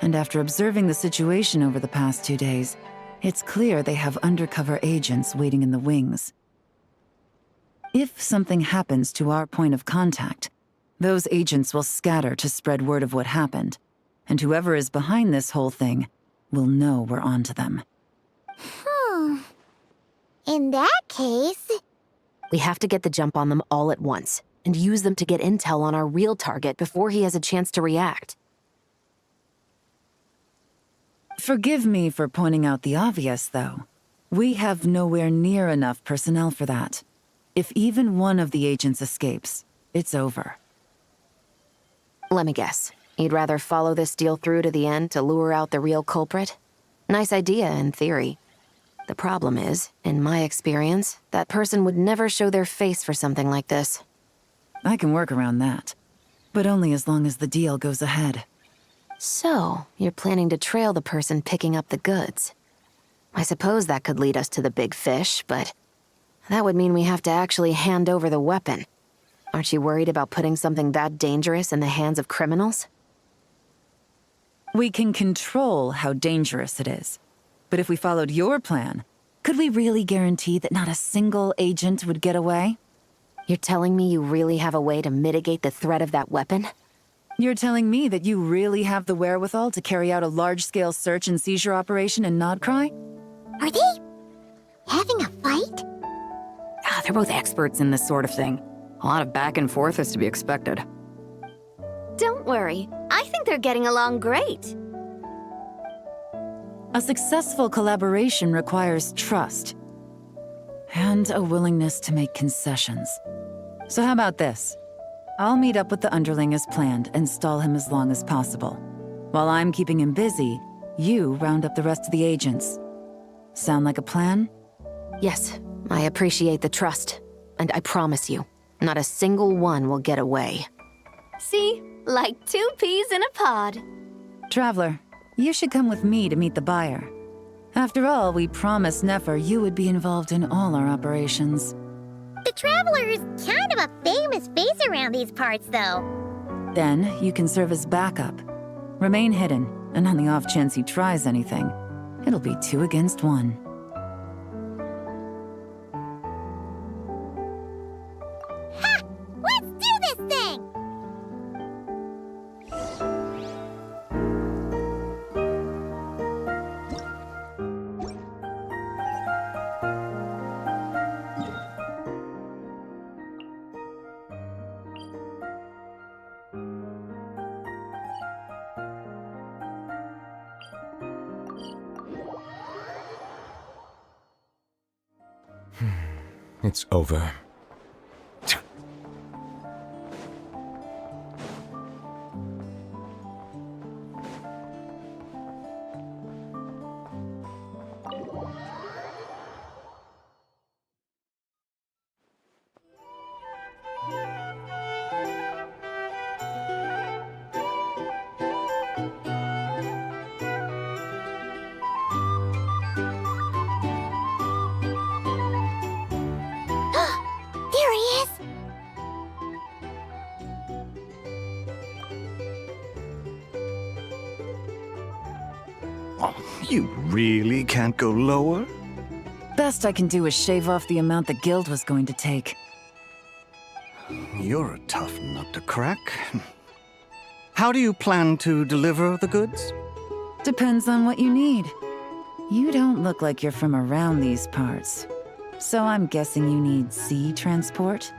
And after observing the situation over the past 2 days, it's clear they have undercover agents waiting in the wings. If something happens to our point of contact, those agents will scatter to spread word of what happened, and whoever is behind this whole thing will know we're onto them. In that case... We have to get the jump on them all at once, and use them to get intel on our real target before he has a chance to react. Forgive me for pointing out the obvious, though. We have nowhere near enough personnel for that. If even one of the agents escapes, it's over. Let me guess. You'd rather follow this deal through to the end to lure out the real culprit? Nice idea, in theory. The problem is, in my experience, that person would never show their face for something like this. I can work around that. But only as long as the deal goes ahead. So, you're planning to trail the person picking up the goods. I suppose that could lead us to the big fish, but that would mean we have to actually hand over the weapon. Aren't you worried about putting something that dangerous in the hands of criminals? We can control how dangerous it is. But if we followed your plan, could we really guarantee that not a single agent would get away? You're telling me you really have a way to mitigate the threat of that weapon? You're telling me that you really have the wherewithal to carry out a large-scale search and seizure operation in Nodcry? Are they having a fight? They're both experts in this sort of thing. A lot of back and forth is to be expected. Don't worry, I think they're getting along great. A successful collaboration requires trust. And a willingness to make concessions. So how about this? I'll meet up with the underling as planned and stall him as long as possible. While I'm keeping him busy, you round up the rest of the agents. Sound like a plan? Yes, I appreciate the trust. And I promise you, not a single one will get away. See? Like 2 peas in a pod. Traveler, you should come with me to meet the buyer. After all, we promised Nefer you would be involved in all our operations. The Traveler is kind of a famous face around these parts, though. Then, you can serve as backup. Remain hidden, and on the off chance he tries anything, it'll be 2 against 1. Ha! Let's do this thing! It's over. Oh, you really can't go lower? Best I can do is shave off the amount the guild was going to take. You're a tough nut to crack. How do you plan to deliver the goods? Depends on what you need. You don't look like you're from around these parts. So I'm guessing you need sea transport?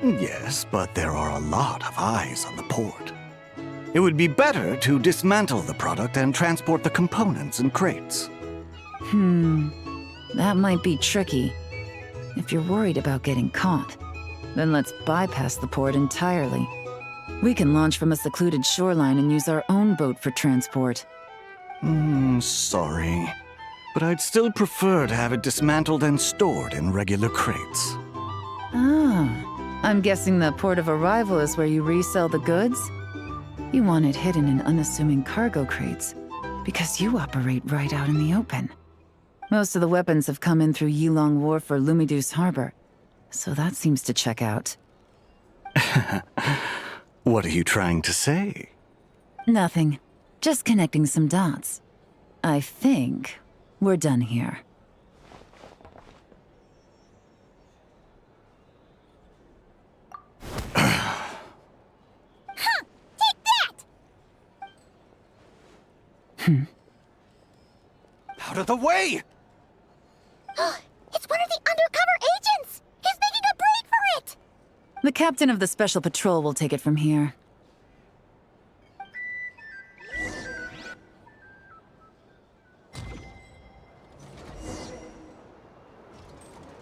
Yes, but there are a lot of eyes on the port. It would be better to dismantle the product and transport the components in crates. That might be tricky. If you're worried about getting caught, then let's bypass the port entirely. We can launch from a secluded shoreline and use our own boat for transport. Sorry. But I'd still prefer to have it dismantled and stored in regular crates. Ah, I'm guessing the port of arrival is where you resell the goods? You want it hidden in unassuming cargo crates, because you operate right out in the open. Most of the weapons have come in through Yilong Wharf or Lumiduce Harbor, so that seems to check out. What are you trying to say? Nothing. Just connecting some dots. I think we're done here. Take that! Out of the way! It's one of the undercover agents! He's making a break for it! The captain of the Special Patrol will take it from here.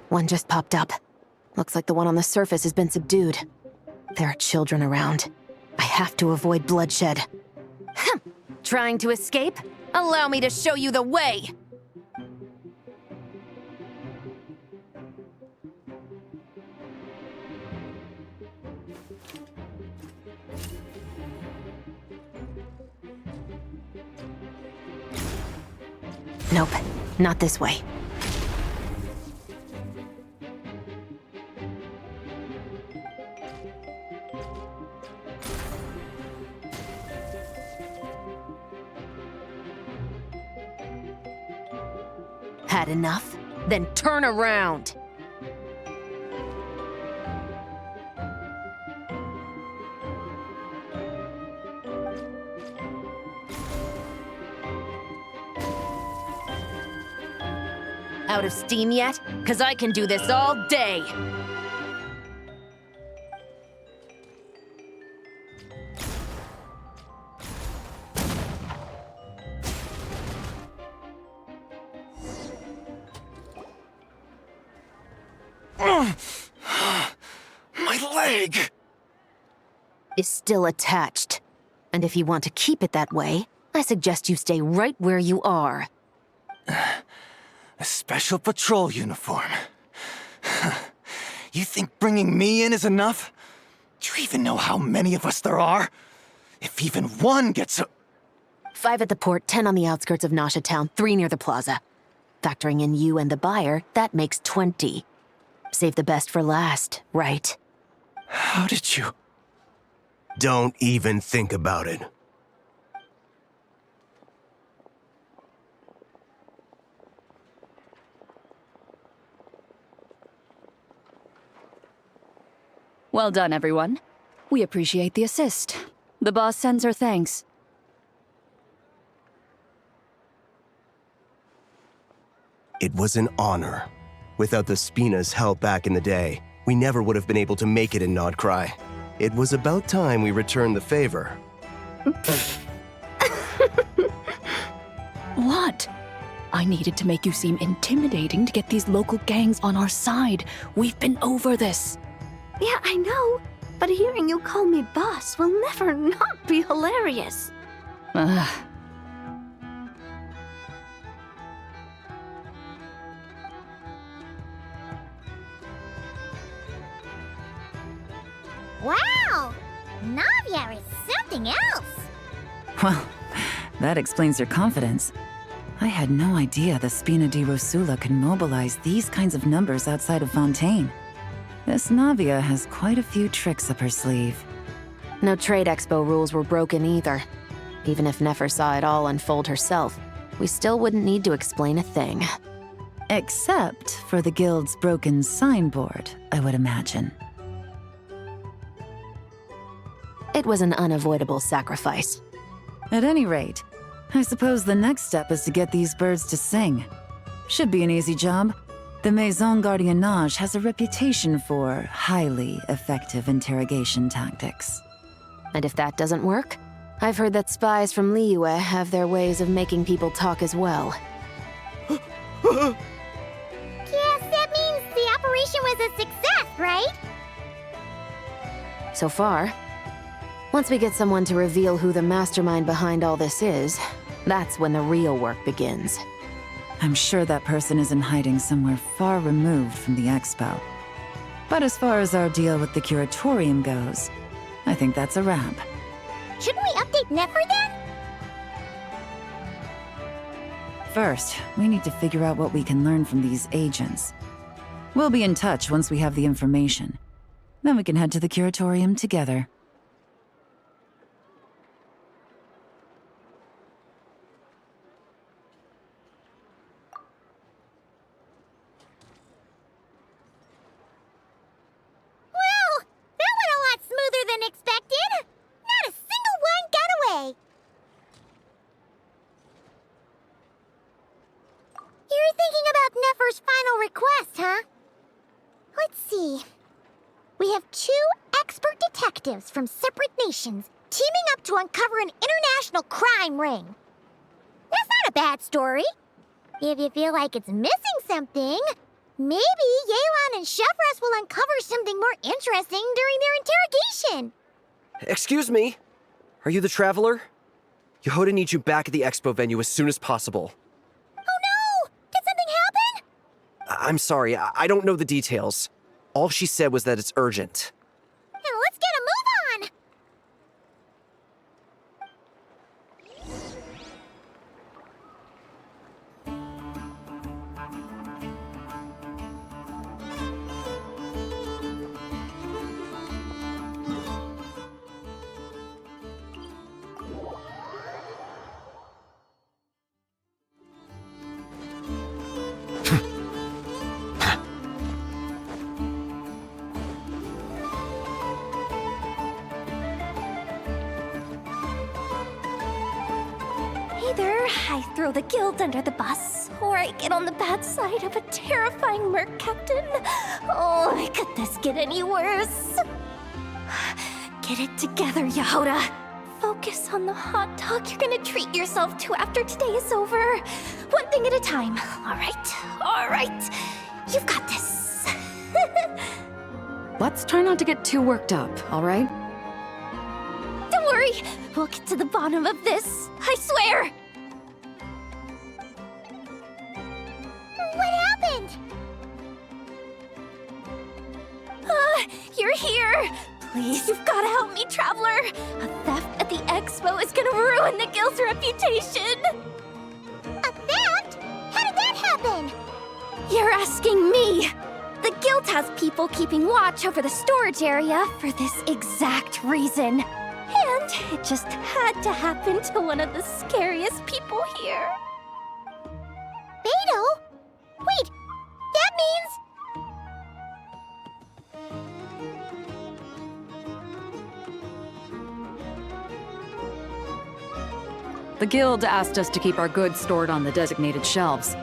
One just popped up. Looks like the one on the surface has been subdued. There are children around. I have to avoid bloodshed. Trying to escape? Allow me to show you the way! Nope, not this way. Had enough? Then turn around! Out of steam yet? 'Cause I can do this all day! My leg! Is still attached. And if you want to keep it that way, I suggest you stay right where you are. A special patrol uniform. You think bringing me in is enough? Do you even know how many of us there are? If even one gets a... 5 at the port, 10 on the outskirts of Nasha Town, 3 near the plaza. Factoring in you and the buyer, that makes 20. Save the best for last, right? How did you... Don't even think about it. Well done, everyone. We appreciate the assist. The boss sends her thanks. It was an honor. Without the Spina's help back in the day, we never would have been able to make it in Nodcry. It was about time we returned the favor. What? I needed to make you seem intimidating to get these local gangs on our side. We've been over this. Yeah, I know. But hearing you call me boss will never not be hilarious. Ugh. Wow! Navia is something else! Well, that explains your confidence. I had no idea the Spina di Rosula could mobilize these kinds of numbers outside of Fontaine. This Navia has quite a few tricks up her sleeve. No trade expo rules were broken either. Even if Nefer saw it all unfold herself, we still wouldn't need to explain a thing. Except for the guild's broken signboard, I would imagine. It was an unavoidable sacrifice. At any rate, I suppose the next step is to get these birds to sing. Should be an easy job. The Maison Gardiennage has a reputation for highly effective interrogation tactics. And if that doesn't work, I've heard that spies from Liyue have their ways of making people talk as well. Guess that means the operation was a success, right? So far. Once we get someone to reveal who the mastermind behind all this is, that's when the real work begins. I'm sure that person is in hiding somewhere far removed from the expo. But as far as our deal with the curatorium goes, I think that's a wrap. Shouldn't we update Nefer then? First, we need to figure out what we can learn from these agents. We'll be in touch once we have the information. Then we can head to the curatorium together. Well, that went a lot smoother than expected. Not a single one got away. You're thinking about Nefer's final request, huh? Let's see. We have 2 expert detectives from separate nations teaming up to uncover an international crime ring. That's not a bad story. If you feel like it's missing something, maybe Yelan and Chevros will uncover something more interesting during their interrogation. Excuse me? Are you the Traveler? Yehoda needs you back at the expo venue as soon as possible. Oh no! Did something happen? I'm sorry, I don't know the details. All she said was that it's urgent. Now let's get a move on! Either I throw the guild under the bus, or I get on the bad side of a terrifying merc captain. Oh, could this get any worse? Get it together, Yehoda. Focus on the hot dog you're gonna treat yourself to after today is over. One thing at a time. All right. You've got this. Let's try not to get too worked up, all right? Don't worry, we'll get to the bottom of this. I swear. What happened? You're here. Please, you've got to help me, Traveler. A theft at the expo is gonna ruin the guild's reputation. A theft? How did that happen? You're asking me. The guild has people keeping watch over the storage area for this exact reason. And it just had to happen to one of the scariest people here. Beto? Wait, that means... The guild asked us to keep our goods stored on the designated shelves.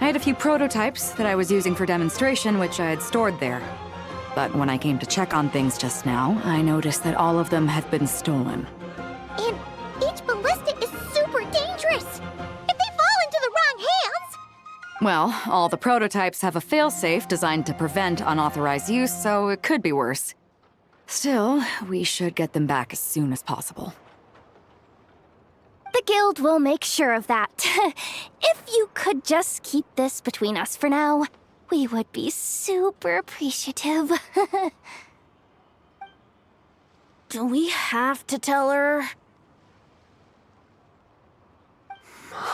I had a few prototypes that I was using for demonstration, which I had stored there. But when I came to check on things just now, I noticed that all of them had been stolen. And each ballista is super dangerous. If they fall into the wrong hands... Well, all the prototypes have a failsafe designed to prevent unauthorized use, so it could be worse. Still, we should get them back as soon as possible. The guild will make sure of that. If you could just keep this between us for now, we would be super appreciative. Do we have to tell her?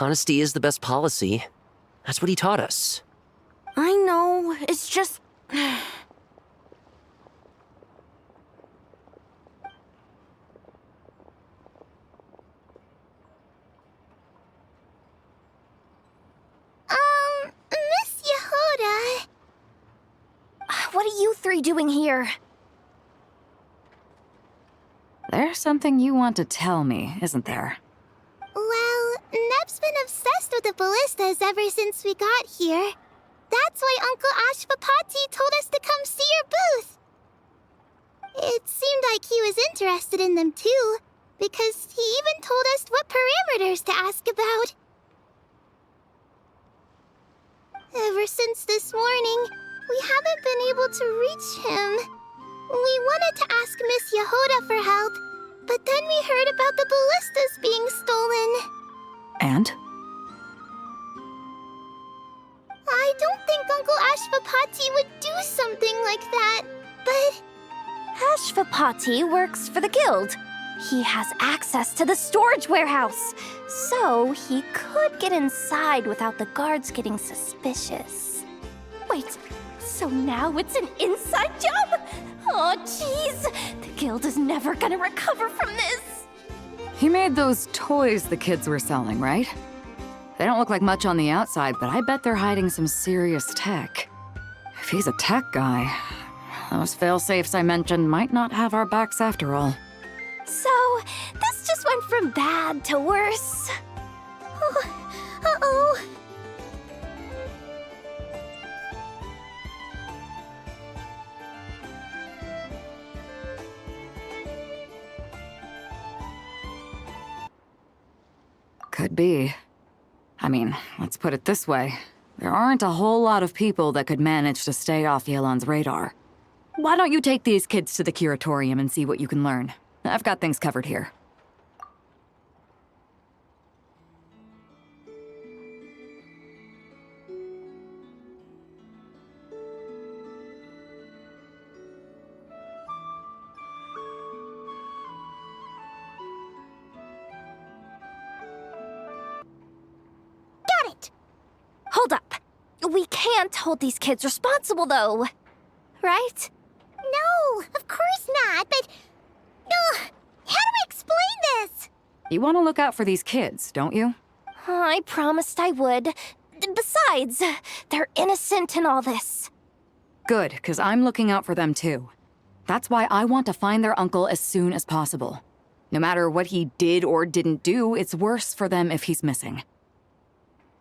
Honesty is the best policy. That's what he taught us. I know, it's just... three doing here? There's something you want to tell me, isn't there? Well, Neb's been obsessed with the ballistas ever since we got here. That's why Uncle Ashvapati told us to come see your booth. It seemed like he was interested in them too, because he even told us what parameters to ask about. Ever since this morning, we haven't been able to reach him. We wanted to ask Miss Yehoda for help, but then we heard about the ballistas being stolen. And? I don't think Uncle Ashvapati would do something like that, but... Ashvapati works for the guild. He has access to the storage warehouse, so he could get inside without the guards getting suspicious. Wait, so now it's an inside job? Oh, jeez! The guild is never gonna recover from this! He made those toys the kids were selling, right? They don't look like much on the outside, but I bet they're hiding some serious tech. If he's a tech guy, those fail-safes I mentioned might not have our backs after all. So, this just went from bad to worse. Uh-oh. Could be. I mean, let's put it this way. There aren't a whole lot of people that could manage to stay off Yelan's radar. Why don't you take these kids to the curatorium and see what you can learn? I've got things covered here. Got it! Hold up. We can't hold these kids responsible, though. Right? No, of course not, but... how do we explain this? You want to look out for these kids, don't you? I promised I would. Besides, they're innocent in all this. Good, because I'm looking out for them too. That's why I want to find their uncle as soon as possible. No matter what he did or didn't do, it's worse for them if he's missing.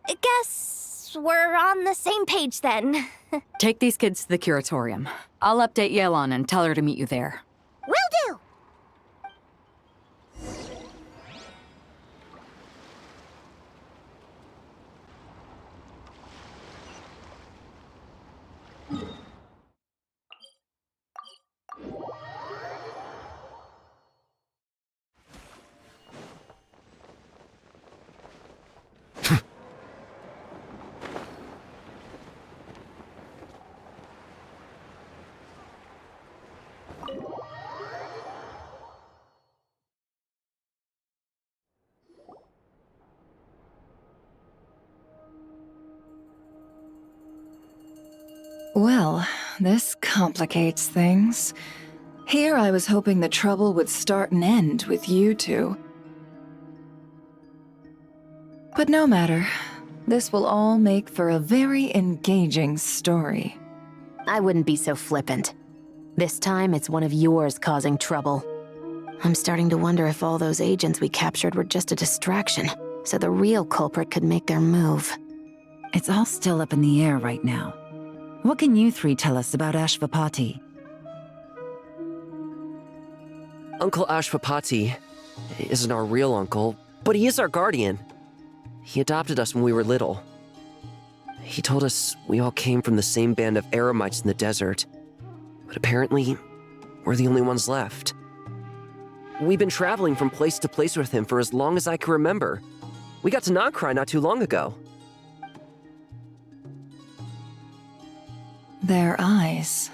I guess we're on the same page then. Take these kids to the curatorium. I'll update Yelan and tell her to meet you there. Will do! Well, this complicates things. Here I was hoping the trouble would start and end with you two. But no matter. This will all make for a very engaging story. I wouldn't be so flippant. This time, it's one of yours causing trouble. I'm starting to wonder if all those agents we captured were just a distraction, so the real culprit could make their move. It's all still up in the air right now. What can you three tell us about Ashvapati? Uncle Ashvapati isn't our real uncle, but he is our guardian. He adopted us when we were little. He told us we all came from the same band of eremites in the desert, but apparently, we're the only ones left. We've been traveling from place to place with him for as long as I can remember. We got to Nagcry not too long ago. Their eyes.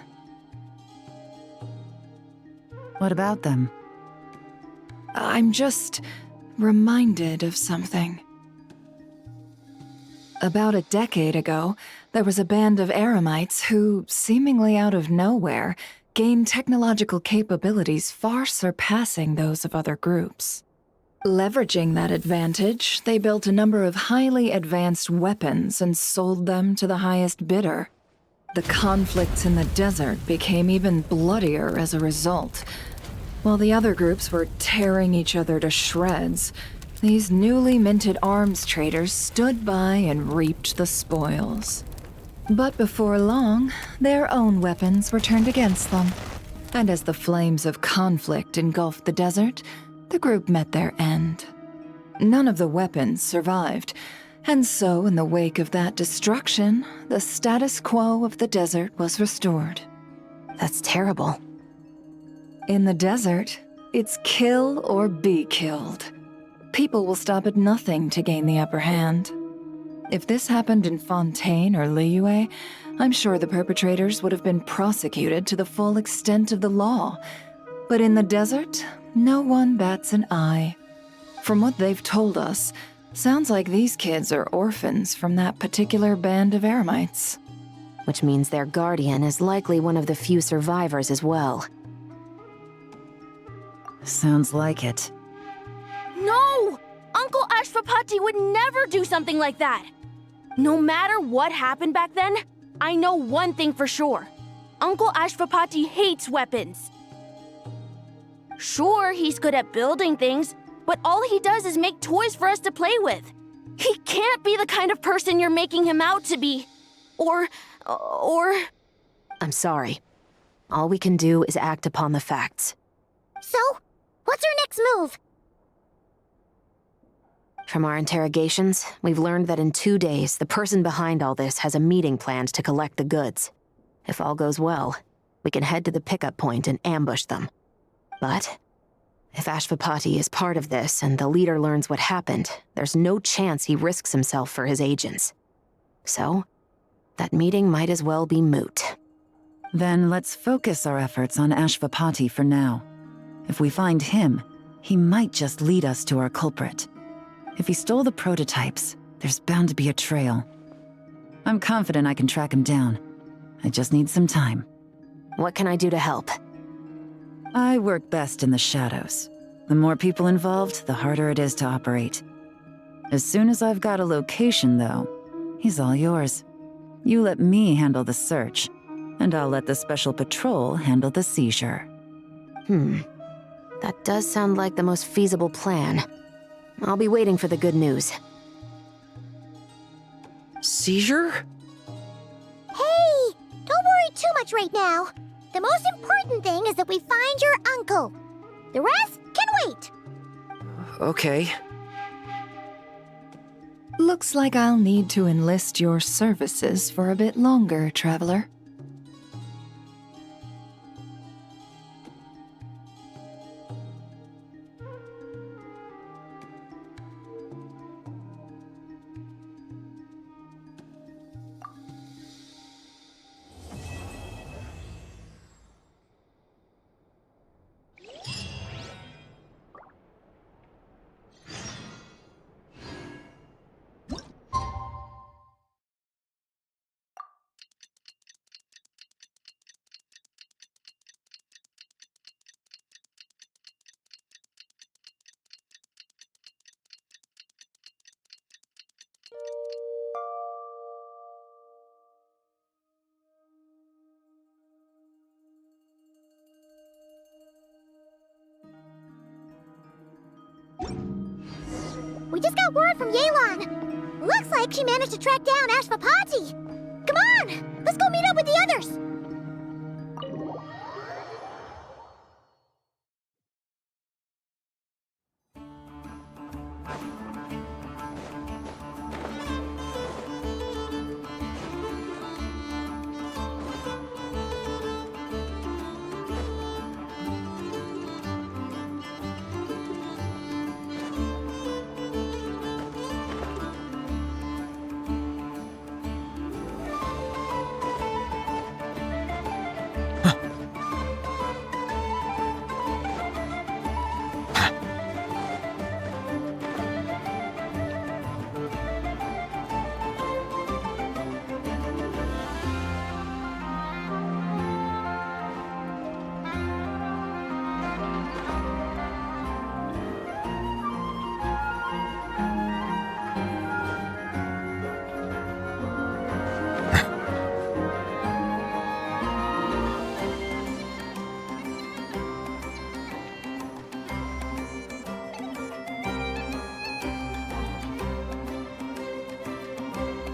What about them? I'm just reminded of something. About a decade ago, there was a band of eremites who, seemingly out of nowhere, gained technological capabilities far surpassing those of other groups. Leveraging that advantage, they built a number of highly advanced weapons and sold them to the highest bidder. The conflicts in the desert became even bloodier as a result. While the other groups were tearing each other to shreds, these newly minted arms traders stood by and reaped the spoils. But before long, their own weapons were turned against them. And as the flames of conflict engulfed the desert, the group met their end. None of the weapons survived, and so in the wake of that destruction, the status quo of the desert was restored. That's terrible. In the desert, it's kill or be killed. People will stop at nothing to gain the upper hand. If this happened in Fontaine or Liyue, I'm sure the perpetrators would have been prosecuted to the full extent of the law. But in the desert, no one bats an eye. From what they've told us, sounds like these kids are orphans from that particular band of eremites. Which means their guardian is likely one of the few survivors as well. Sounds like it. No! Uncle Ashwapati would never do something like that! No matter what happened back then, I know one thing for sure. Uncle Ashwapati hates weapons. Sure, he's good at building things, but all he does is make toys for us to play with. He can't be the kind of person you're making him out to be. Or... I'm sorry. All we can do is act upon the facts. So, what's our next move? From our interrogations, we've learned that in 2 days, the person behind all this has a meeting planned to collect the goods. If all goes well, we can head to the pickup point and ambush them. But if Ashwapati is part of this and the leader learns what happened, there's no chance he risks himself for his agents. So, that meeting might as well be moot. Then let's focus our efforts on Ashwapati for now. If we find him, he might just lead us to our culprit. If he stole the prototypes, there's bound to be a trail. I'm confident I can track him down. I just need some time. What can I do to help? I work best in the shadows. The more people involved, the harder it is to operate. As soon as I've got a location, though, he's all yours. You let me handle the search, and I'll let the special patrol handle the seizure. That does sound like the most feasible plan. I'll be waiting for the good news. Seizure? Hey! Don't worry too much right now. The most important thing is that we find your uncle. The rest can wait. Okay. Looks like I'll need to enlist your services for a bit longer, traveler. We just got word from Yelan. Looks like she managed to track down Ashwapati. Come on, let's go meet up with the others.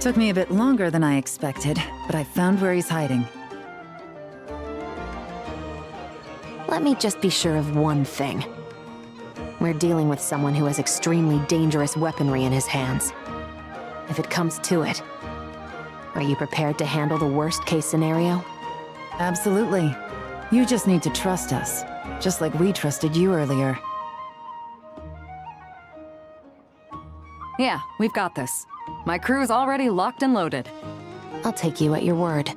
Took me a bit longer than I expected, but I found where he's hiding. Let me just be sure of one thing. We're dealing with someone who has extremely dangerous weaponry in his hands. If it comes to it, are you prepared to handle the worst-case scenario? Absolutely. You just need to trust us, just like we trusted you earlier. Yeah, we've got this. My crew's already locked and loaded. I'll take you at your word.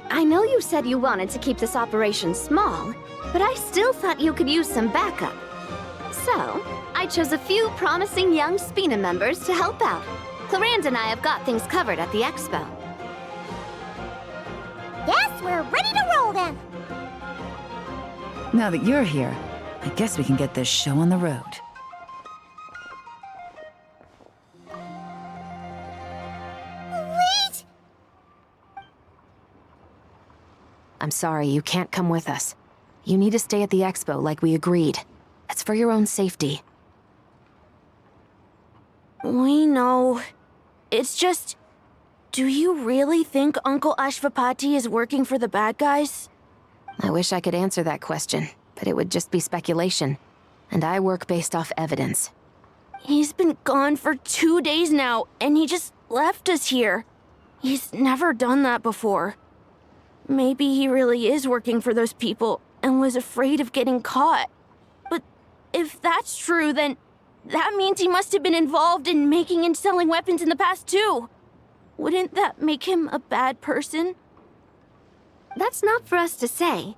I know you said you wanted to keep this operation small, but I still thought you could use some backup. So, I chose a few promising young Spina members to help out. Clarand and I have got things covered at the expo. Yes, we're ready to roll then. Now that you're here, I guess we can get this show on the road. Wait! I'm sorry, you can't come with us. You need to stay at the expo like we agreed. It's for your own safety. We know. It's just... Do you really think Uncle Ashvapati is working for the bad guys? I wish I could answer that question, but it would just be speculation. And I work based off evidence. He's been gone for 2 days now, and he just left us here. He's never done that before. Maybe he really is working for those people and was afraid of getting caught. But if that's true, then that means he must have been involved in making and selling weapons in the past too. Wouldn't that make him a bad person? That's not for us to say.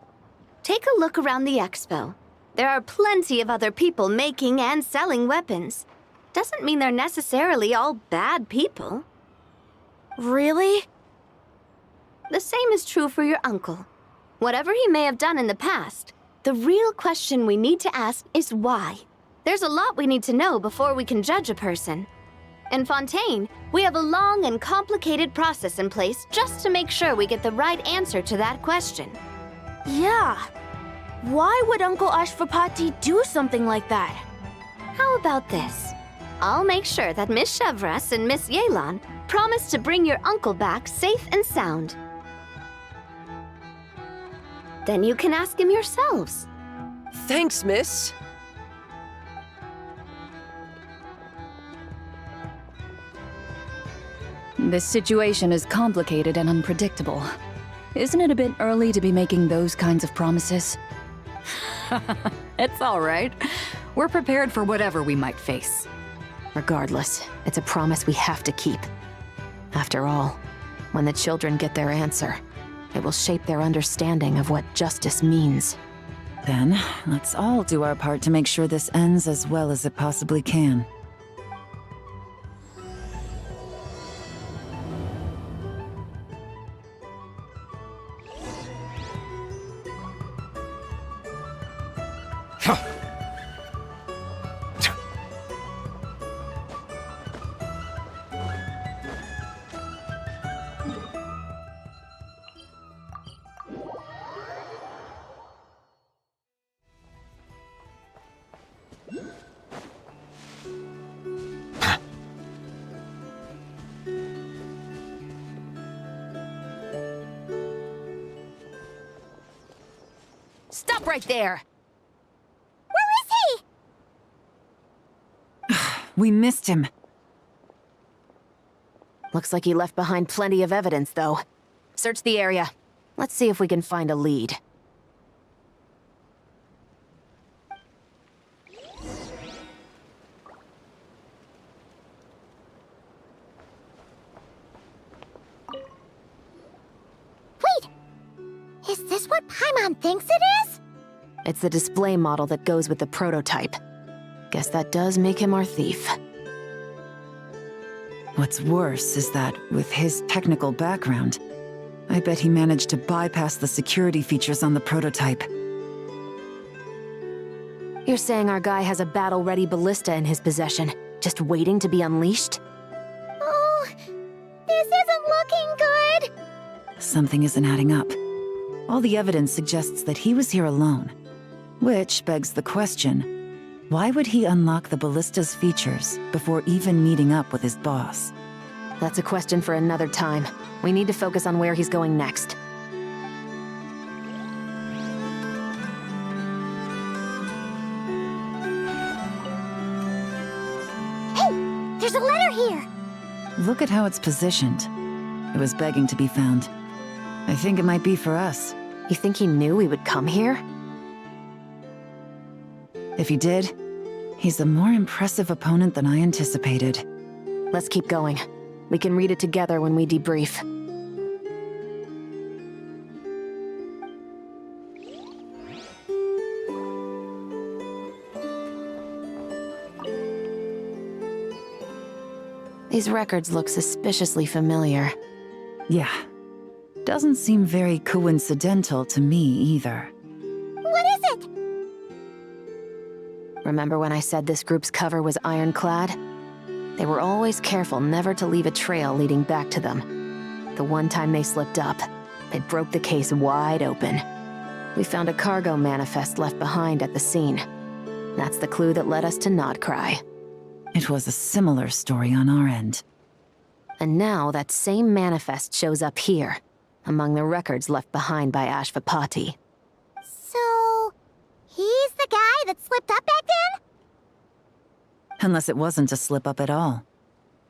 Take a look around the expo. There are plenty of other people making and selling weapons. Doesn't mean they're necessarily all bad people. Really? The same is true for your uncle. Whatever he may have done in the past, the real question we need to ask is why. There's a lot we need to know before we can judge a person. In Fontaine, we have a long and complicated process in place just to make sure we get the right answer to that question. Yeah. Why would Uncle Ashvapati do something like that? How about this? I'll make sure that Miss Chevras and Miss Yelan promise to bring your uncle back safe and sound. Then you can ask him yourselves. Thanks, miss. This situation is complicated and unpredictable. Isn't it a bit early to be making those kinds of promises? It's all right. We're prepared for whatever we might face. Regardless, it's a promise we have to keep. After all, when the children get their answer, it will shape their understanding of what justice means. Then, let's all do our part to make sure this ends as well as it possibly can. Stop right there! Where is he? We missed him. Looks like he left behind plenty of evidence, though. Search the area. Let's see if we can find a lead. Wait! Is this what Paimon thinks it is? It's the display model that goes with the prototype. Guess that does make him our thief. What's worse is that, with his technical background, I bet he managed to bypass the security features on the prototype. You're saying our guy has a battle-ready ballista in his possession, just waiting to be unleashed? Oh, this isn't looking good! Something isn't adding up. All the evidence suggests that he was here alone. Which begs the question, why would he unlock the ballista's features before even meeting up with his boss? That's a question for another time. We need to focus on where he's going next. Hey, there's a letter here. Look at how it's positioned. It was begging to be found. I think it might be for us. You think he knew we would come here? If he did, he's a more impressive opponent than I anticipated. Let's keep going. We can read it together when we debrief. These records look suspiciously familiar. Yeah. Doesn't seem very coincidental to me either. What is it? Remember when I said this group's cover was ironclad? They were always careful never to leave a trail leading back to them. The one time they slipped up, they broke the case wide open. We found a cargo manifest left behind at the scene. That's the clue that led us to Nodcry. It was a similar story on our end. And now that same manifest shows up here, among the records left behind by Ashvapati. So, he's the guy that slipped up back then? Unless it wasn't a slip-up at all.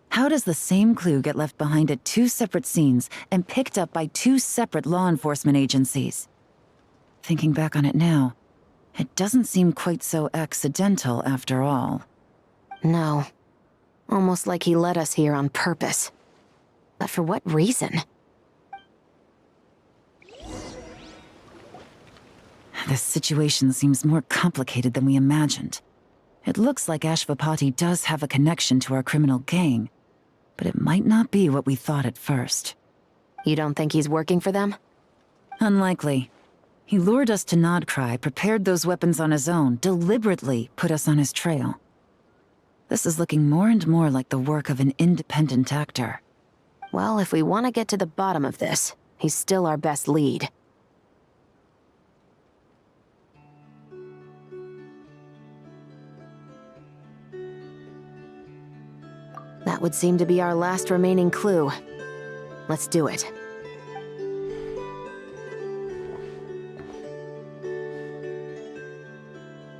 How does the same clue get left behind at 2 separate scenes and picked up by 2 separate law enforcement agencies? Thinking back on it now, it doesn't seem quite so accidental after all. No. Almost like he led us here on purpose. But for what reason? This situation seems more complicated than we imagined. It looks like Ashvapati does have a connection to our criminal gang, but it might not be what we thought at first. You don't think he's working for them? Unlikely. He lured us to Nodcry, prepared those weapons on his own, deliberately put us on his trail. This is looking more and more like the work of an independent actor. Well, if we want to get to the bottom of this, he's still our best lead. That would seem to be our last remaining clue. Let's do it.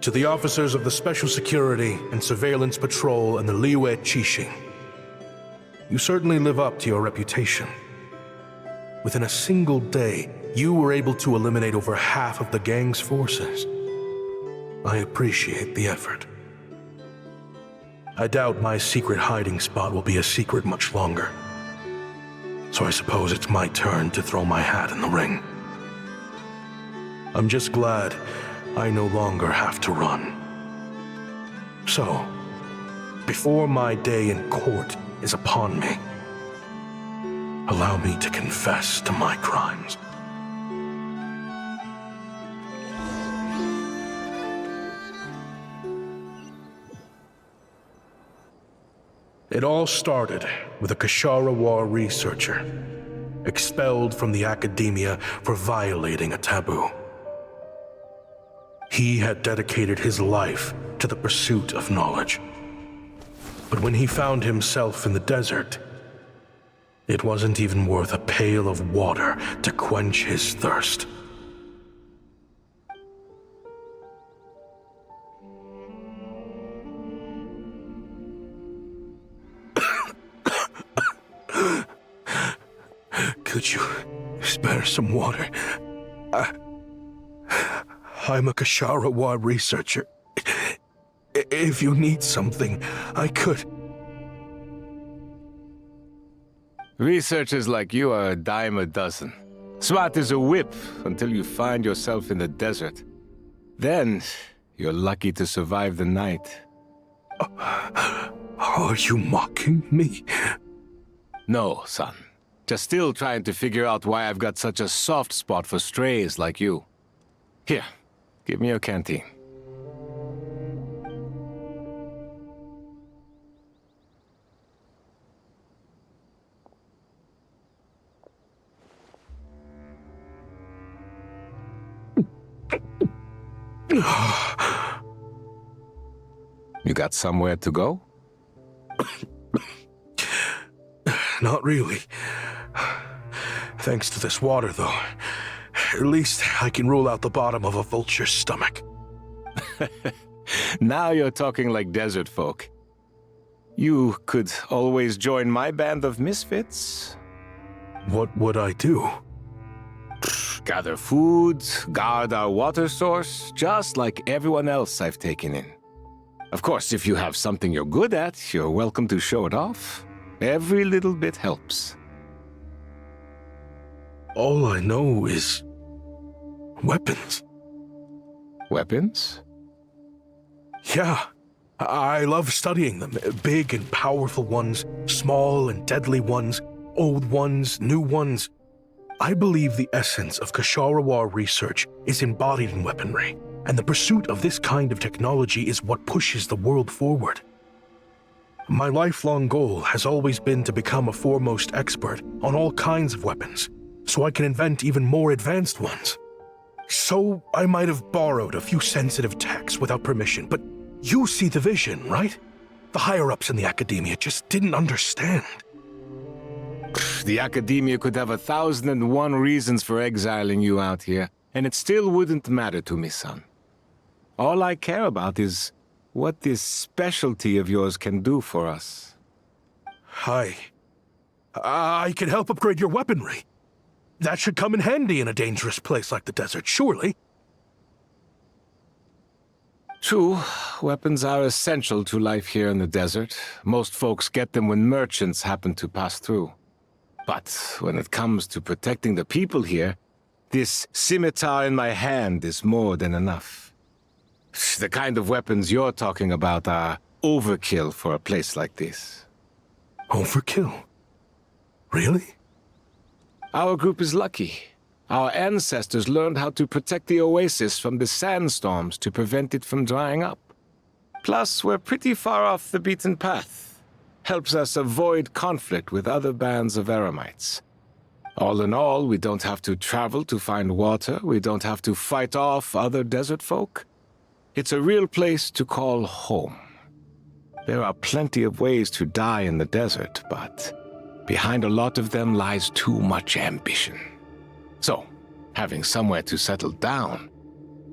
To the officers of the Special Security and Surveillance Patrol and the Liyue Qixing, you certainly live up to your reputation. Within a single day, you were able to eliminate over half of the gang's forces. I appreciate the effort. I doubt my secret hiding spot will be a secret much longer. So I suppose it's my turn to throw my hat in the ring. I'm just glad I no longer have to run. So, before my day in court is upon me, allow me to confess to my crimes. It all started with a Ksharawar researcher, expelled from the academia for violating a taboo. He had dedicated his life to the pursuit of knowledge. But when he found himself in the desert, it wasn't even worth a pail of water to quench his thirst. Could you spare some water? I'm a Ksharawar researcher. If you need something, I could. Researchers like you are a dime a dozen. Smart as a whip until you find yourself in the desert. Then, you're lucky to survive the night. Are you mocking me? No, son. Just still trying to figure out why I've got such a soft spot for strays like you. Here, give me your canteen. You got somewhere to go? Not really. Thanks to this water, though. At least I can rule out the bottom of a vulture's stomach. Now you're talking like desert folk. You could always join my band of misfits. What would I do? Gather food, guard our water source, just like everyone else I've taken in. Of course, if you have something you're good at, you're welcome to show it off. Every little bit helps. All I know is weapons. Weapons? Yeah. I love studying them. Big and powerful ones, small and deadly ones, old ones, new ones. I believe the essence of Kshatriya research is embodied in weaponry, and the pursuit of this kind of technology is what pushes the world forward. My lifelong goal has always been to become a foremost expert on all kinds of weapons, so I can invent even more advanced ones. So I might have borrowed a few sensitive techs without permission, but you see the vision, right? The higher-ups in the academia just didn't understand. The academia could have 1,001 reasons for exiling you out here, and it still wouldn't matter to me, son. All I care about is what this specialty of yours can do for us. I can help upgrade your weaponry. That should come in handy in a dangerous place like the desert, surely. True, weapons are essential to life here in the desert. Most folks get them when merchants happen to pass through. But when it comes to protecting the people here, this scimitar in my hand is more than enough. The kind of weapons you're talking about are overkill for a place like this. Overkill? Really? Our group is lucky. Our ancestors learned how to protect the oasis from the sandstorms to prevent it from drying up. Plus, we're pretty far off the beaten path. Helps us avoid conflict with other bands of Eremites. All in all, we don't have to travel to find water, we don't have to fight off other desert folk. It's a real place to call home. There are plenty of ways to die in the desert, but behind a lot of them lies too much ambition. So, having somewhere to settle down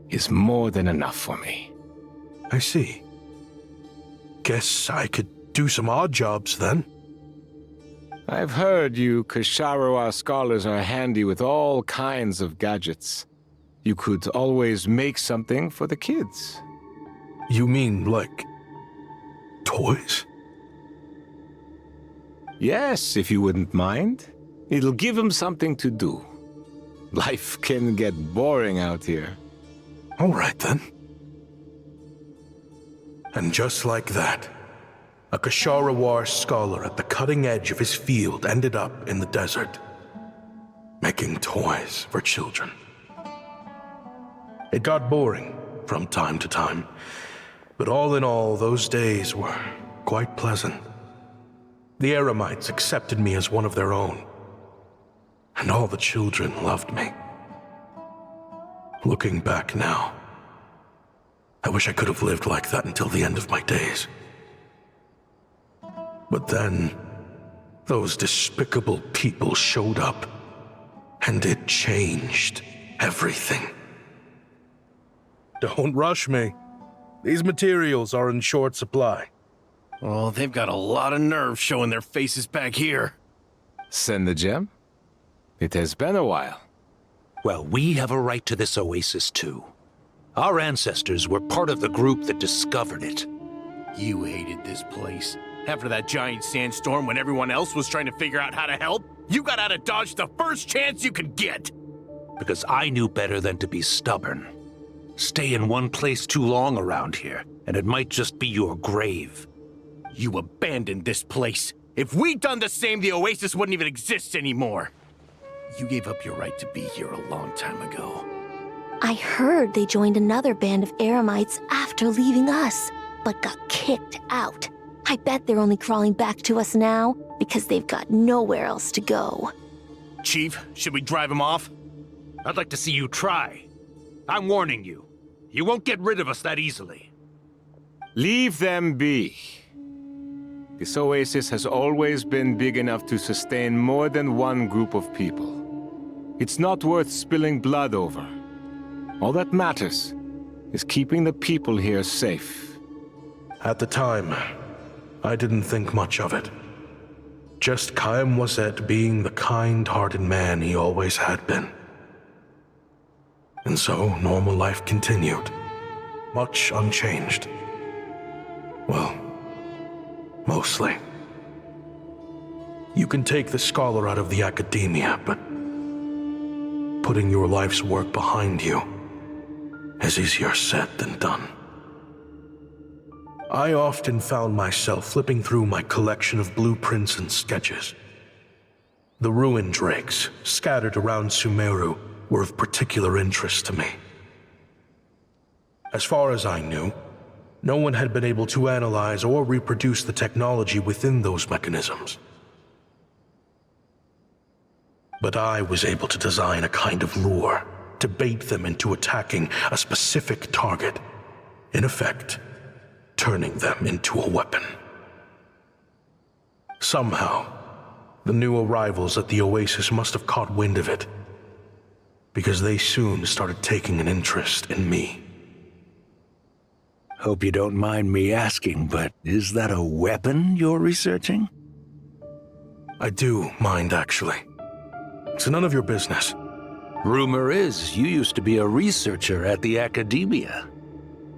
is more than enough for me. I see. Guess I could do some odd jobs then. I've heard you Kshatriya scholars are handy with all kinds of gadgets. You could always make something for the kids. You mean like toys? Yes, if you wouldn't mind. It'll give them something to do. Life can get boring out here. All right, then. And just like that, a Kshatriya scholar at the cutting edge of his field ended up in the desert, making toys for children. It got boring from time to time, but all in all, those days were quite pleasant. The Eremites accepted me as one of their own, and all the children loved me. Looking back now, I wish I could have lived like that until the end of my days. But then, those despicable people showed up, and it changed everything. Don't rush me. These materials are in short supply. Oh, they've got a lot of nerve showing their faces back here. Send the gem? It has been a while. Well, we have a right to this oasis too. Our ancestors were part of the group that discovered it. You hated this place. After that giant sandstorm when everyone else was trying to figure out how to help, you got out of Dodge the first chance you could get. Because I knew better than to be stubborn. Stay in one place too long around here, and it might just be your grave. You abandoned this place. If we'd done the same, the oasis wouldn't even exist anymore. You gave up your right to be here a long time ago. I heard they joined another band of Eremites after leaving us, but got kicked out. I bet they're only crawling back to us now because they've got nowhere else to go. Chief, should we drive him off? I'd like to see you try. I'm warning you. You won't get rid of us that easily. Leave them be. This oasis has always been big enough to sustain more than one group of people. It's not worth spilling blood over. All that matters is keeping the people here safe. At the time, I didn't think much of it. Just Chaim Wazet being the kind-hearted man he always had been. And so, normal life continued, much unchanged. Well, mostly. You can take the scholar out of the academia, but putting your life's work behind you is easier said than done. I often found myself flipping through my collection of blueprints and sketches. The ruin drakes scattered around Sumeru were of particular interest to me. As far as I knew, no one had been able to analyze or reproduce the technology within those mechanisms. But I was able to design a kind of lure to bait them into attacking a specific target, in effect, turning them into a weapon. Somehow, the new arrivals at the Oasis must have caught wind of it, because they soon started taking an interest in me. Hope you don't mind me asking, but is that a weapon you're researching? I do mind, actually. It's none of your business. Rumor is you used to be a researcher at the academia.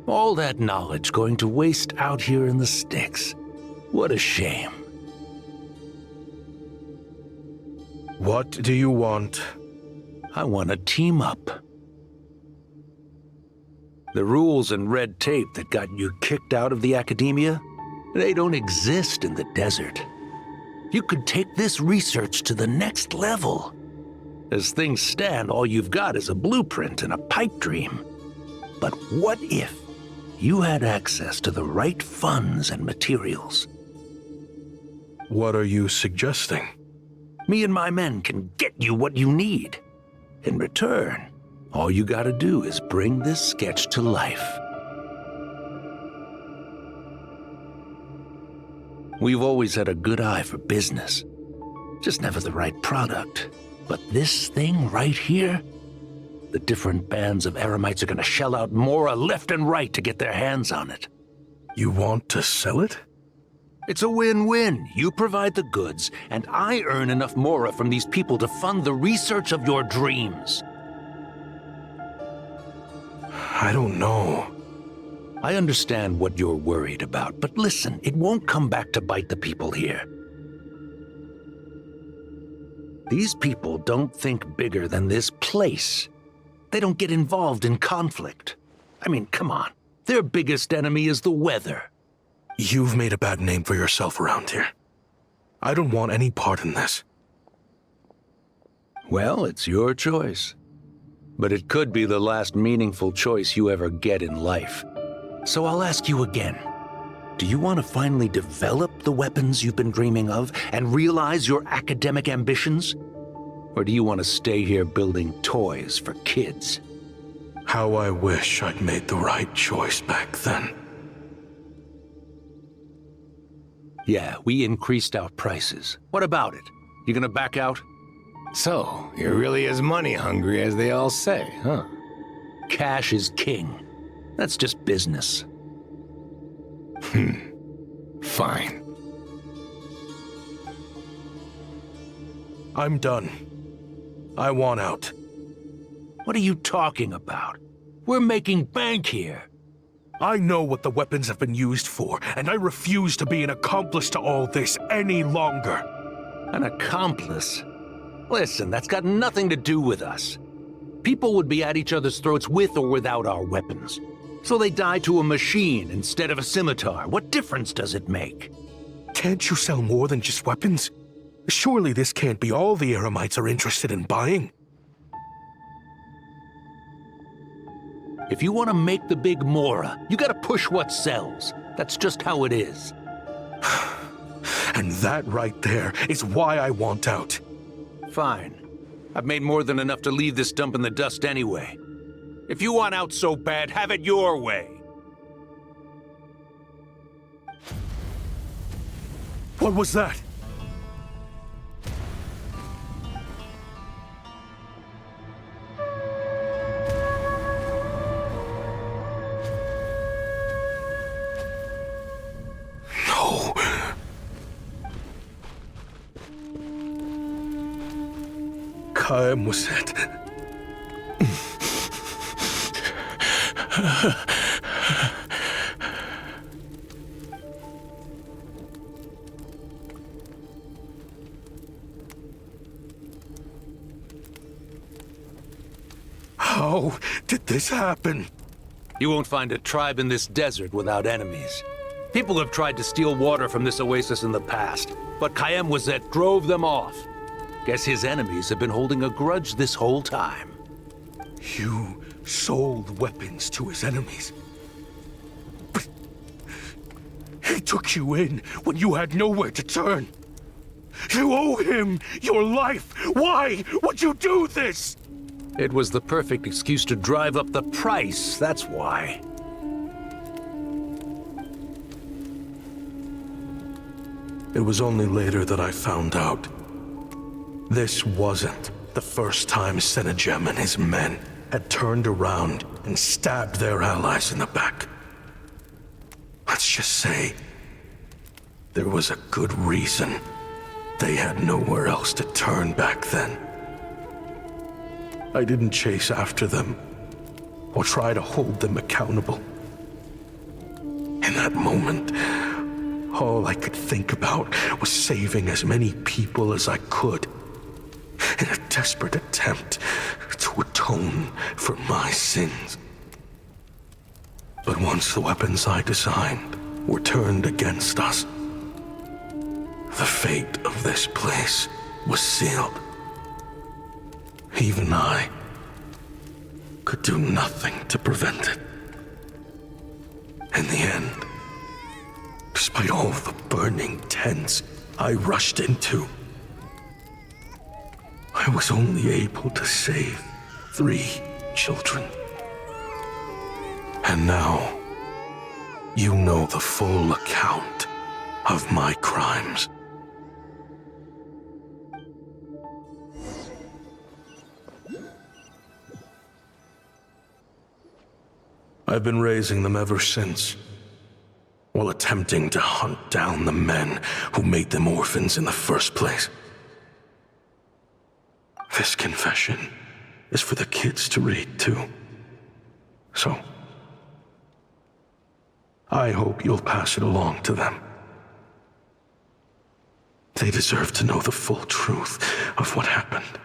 All that knowledge going to waste out here in the sticks. What a shame. What do you want? I want to team up. The rules and red tape that got you kicked out of the academia, they don't exist in the desert. You could take this research to the next level. As things stand, all you've got is a blueprint and a pipe dream. But what if you had access to the right funds and materials? What are you suggesting? Me and my men can get you what you need. In return, all you gotta do is bring this sketch to life. We've always had a good eye for business, just never the right product. But this thing right here, the different bands of Eremites are gonna shell out Mora left and right to get their hands on it. You want to sell it? It's a win-win. You provide the goods, and I earn enough Mora from these people to fund the research of your dreams. I don't know. I understand what you're worried about, but listen, it won't come back to bite the people here. These people don't think bigger than this place. They don't get involved in conflict. I mean, come on. Their biggest enemy is the weather. You've made a bad name for yourself around here. I don't want any part in this. Well, it's your choice. But it could be the last meaningful choice you ever get in life. So I'll ask you again. Do you want to finally develop the weapons you've been dreaming of and realize your academic ambitions? Or do you want to stay here building toys for kids? How I wish I'd made the right choice back then. Yeah, we increased our prices. What about it? You gonna back out? So, you're really as money hungry as they all say, huh? Cash is king. That's just business. Fine. I'm done. I want out. What are you talking about? We're making bank here. I know what the weapons have been used for, and I refuse to be an accomplice to all this any longer. An accomplice? Listen, that's got nothing to do with us. People would be at each other's throats with or without our weapons. So they die to a machine instead of a scimitar. What difference does it make? Can't you sell more than just weapons? Surely this can't be all the Eremites are interested in buying. If you want to make the big Mora, you gotta push what sells. That's just how it is. And that right there is why I want out. Fine. I've made more than enough to leave this dump in the dust anyway. If you want out so bad, have it your way. What was that? No. Kaem was it. How did this happen? You won't find a tribe in this desert without enemies. People have tried to steal water from this oasis in the past, but Kaem Wazet drove them off. Guess his enemies have been holding a grudge this whole time. You sold weapons to his enemies. But he took you in when you had nowhere to turn. You owe him your life. Why would you do this? It was the perfect excuse to drive up the price, that's why. It was only later that I found out. This wasn't the first time Senegem and his men had turned around and stabbed their allies in the back. Let's just say there was a good reason they had nowhere else to turn back then. I didn't chase after them or try to hold them accountable. In that moment, all I could think about was saving as many people as I could in a desperate attempt to atone for my sins. But once the weapons I designed were turned against us, the fate of this place was sealed. Even I could do nothing to prevent it. In the end, despite all the burning tents I rushed into, I was only able to save 3 children. And now, you know the full account of my crimes. I've been raising them ever since, while attempting to hunt down the men who made them orphans in the first place. This confession is for the kids to read too. So, I hope you'll pass it along to them. They deserve to know the full truth of what happened.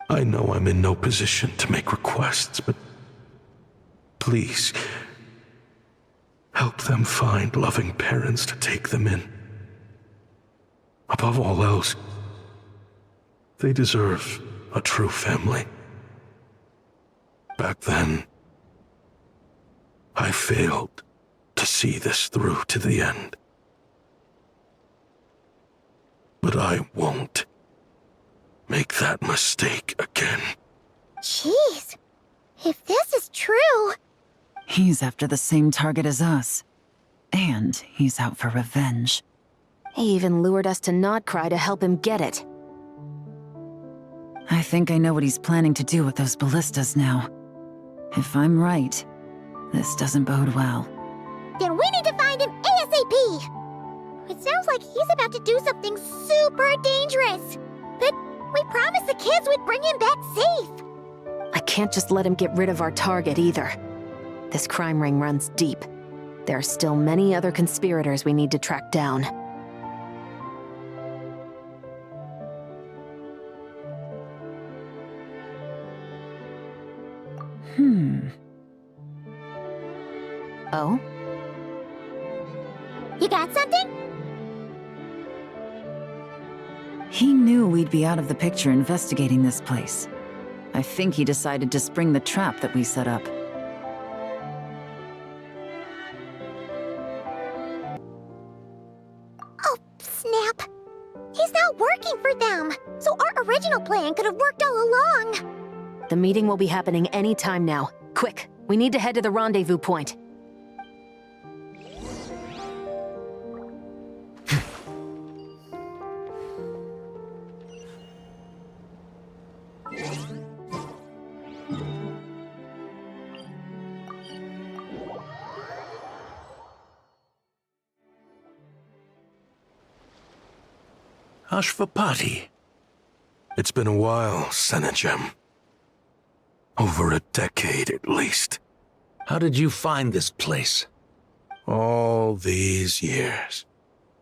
I know I'm in no position to make requests, but please, help them find loving parents to take them in. Above all else, they deserve a true family. Back then, I failed to see this through to the end. But I won't make that mistake again. Jeez, if this is true... He's after the same target as us. And he's out for revenge. He even lured us to Nodcry to help him get it. I think I know what he's planning to do with those ballistas now. If I'm right, this doesn't bode well. Then we need to find him ASAP! It sounds like he's about to do something super dangerous. But we promised the kids we'd bring him back safe. I can't just let him get rid of our target either. This crime ring runs deep. There are still many other conspirators we need to track down. Oh? You got something? He knew we'd be out of the picture investigating this place. I think he decided to spring the trap that we set up. Oh, snap. He's not working for them, so our original plan could have worked all along. The meeting will be happening any time now. Quick, we need to head to the rendezvous point. Ashvapati. It's been a while, Senegem. Over a decade at least. How did you find this place? All these years.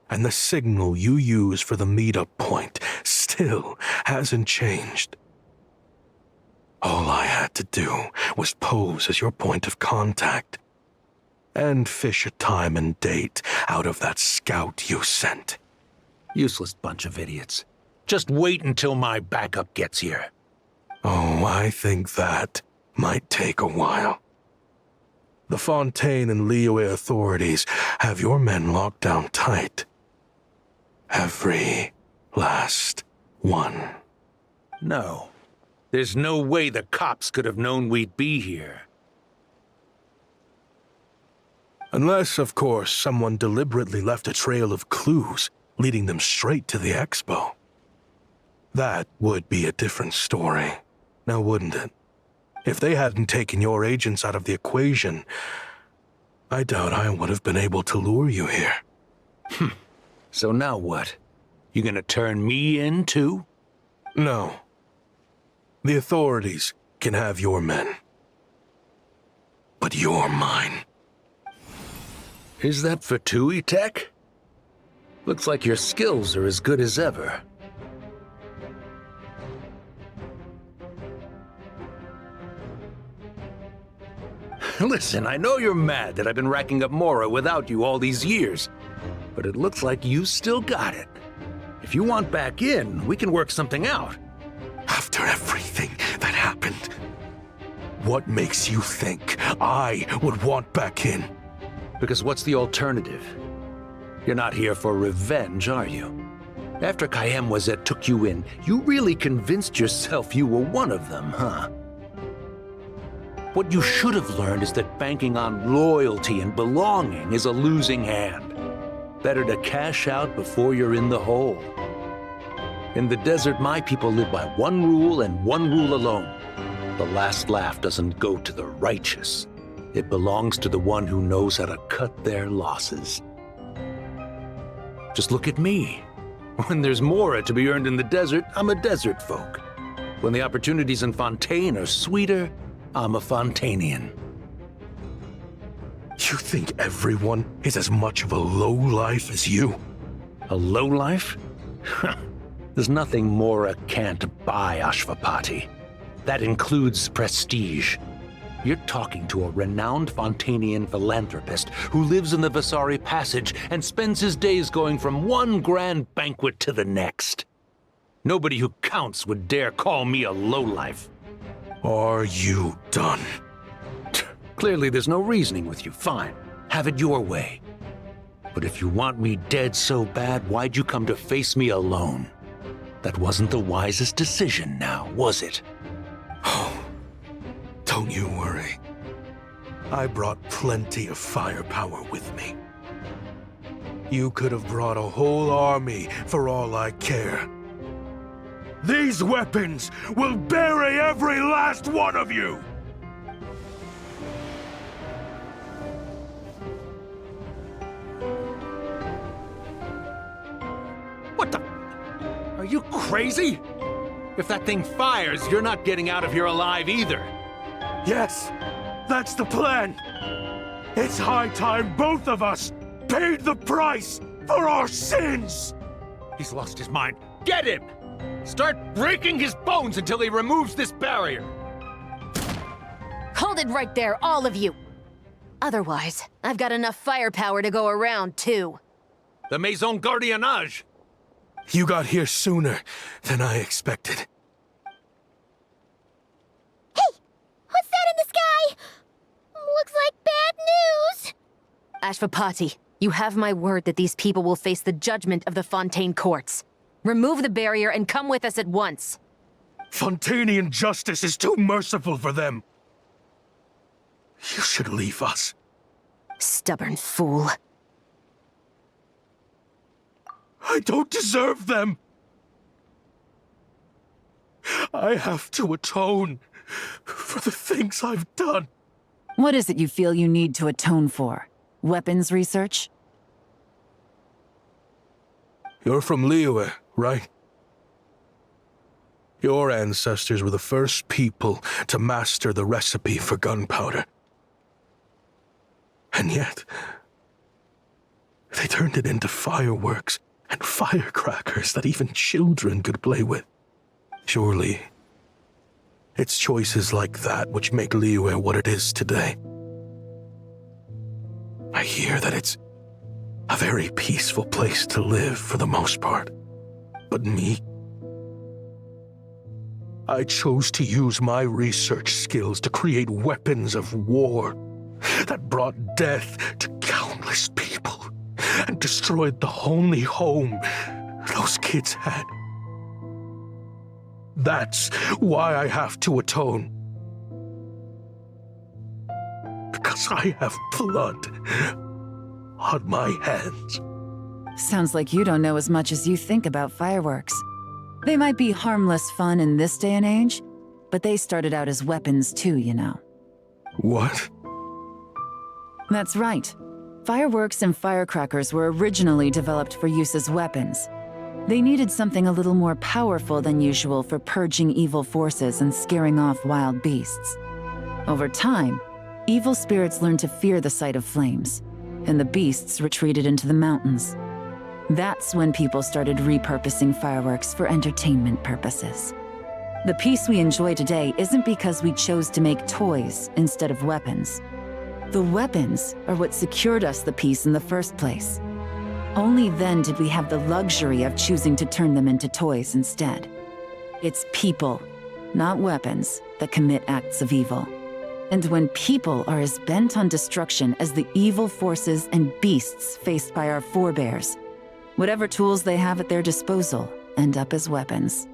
And the signal you use for the meetup point still hasn't changed. All I had to do was pose as your point of contact. And fish a time and date out of that scout you sent. Useless bunch of idiots. Just wait until my backup gets here. Oh, I think that might take a while. The Fontaine and Liyue authorities have your men locked down tight. Every last one. No. There's no way the cops could have known we'd be here. Unless, of course, someone deliberately left a trail of clues leading them straight to the expo. That would be a different story, now wouldn't it? If they hadn't taken your agents out of the equation, I doubt I would have been able to lure you here. So now what? You gonna turn me in, too? No. The authorities can have your men. But you're mine. Is that for Tui Tech? Looks like your skills are as good as ever. Listen, I know you're mad that I've been racking up Mora without you all these years, but it looks like you still got it. If you want back in, we can work something out. After everything that happened, what makes you think I would want back in? Because what's the alternative? You're not here for revenge, are you? After Kayemwazet took you in, you really convinced yourself you were one of them, huh? What you should have learned is that banking on loyalty and belonging is a losing hand. Better to cash out before you're in the hole. In the desert, my people live by one rule and one rule alone. The last laugh doesn't go to the righteous. It belongs to the one who knows how to cut their losses. Just look at me. When there's Mora to be earned in the desert, I'm a desert folk. When the opportunities in Fontaine are sweeter, I'm a Fontanian. You think everyone is as much of a lowlife as you? A lowlife? There's nothing Mora can't buy, Ashvapati. That includes prestige. You're talking to a renowned Fontanian philanthropist who lives in the Vasari Passage and spends his days going from one grand banquet to the next. Nobody who counts would dare call me a lowlife. Are you done? Clearly there's no reasoning with you. Fine. Have it your way. But if you want me dead so bad, why'd you come to face me alone? That wasn't the wisest decision now, was it? Oh, don't you worry. I brought plenty of firepower with me. You could have brought a whole army for all I care. These weapons will bury every last one of you! What the? Are you crazy? If that thing fires, you're not getting out of here alive either. Yes, that's the plan. It's high time both of us paid the price for our sins! He's lost his mind. Get him! Start breaking his bones until he removes this barrier! Hold it right there, all of you! Otherwise, I've got enough firepower to go around, too. The Maison Gardiennage! You got here sooner than I expected. Hey! What's that in the sky? Looks like bad news! Ashvapati, you have my word that these people will face the judgment of the Fontaine courts. Remove the barrier and come with us at once. Fontanian justice is too merciful for them. You should leave us. Stubborn fool. I don't deserve them. I have to atone for the things I've done. What is it you feel you need to atone for? Weapons research? You're from Liyue, right? Your ancestors were the first people to master the recipe for gunpowder. And yet, they turned it into fireworks and firecrackers that even children could play with. Surely, it's choices like that which make Liyue what it is today. I hear that it's a very peaceful place to live for the most part. But me, I chose to use my research skills to create weapons of war that brought death to countless people and destroyed the only home those kids had. That's why I have to atone. Because I have blood on my hands. Sounds like you don't know as much as you think about fireworks. They might be harmless fun in this day and age, but they started out as weapons too, you know. What? That's right. Fireworks and firecrackers were originally developed for use as weapons. They needed something a little more powerful than usual for purging evil forces and scaring off wild beasts. Over time, evil spirits learned to fear the sight of flames, and the beasts retreated into the mountains. That's when people started repurposing fireworks for entertainment purposes. The peace we enjoy today isn't because we chose to make toys instead of weapons. The weapons are what secured us the peace in the first place. Only then did we have the luxury of choosing to turn them into toys instead. It's people, not weapons, that commit acts of evil. And when people are as bent on destruction as the evil forces and beasts faced by our forebears, whatever tools they have at their disposal end up as weapons.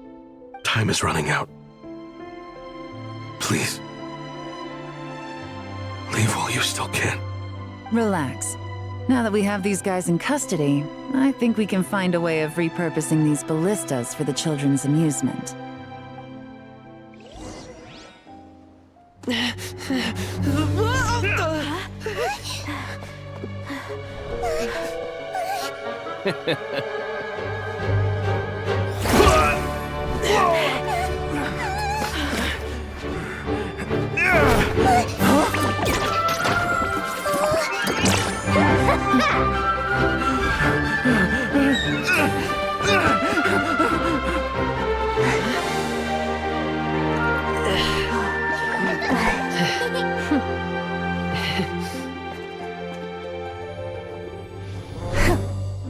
Time is running out. Please. Leave while you still can. Relax. Now that we have these guys in custody, I think we can find a way of repurposing these ballistas for the children's amusement.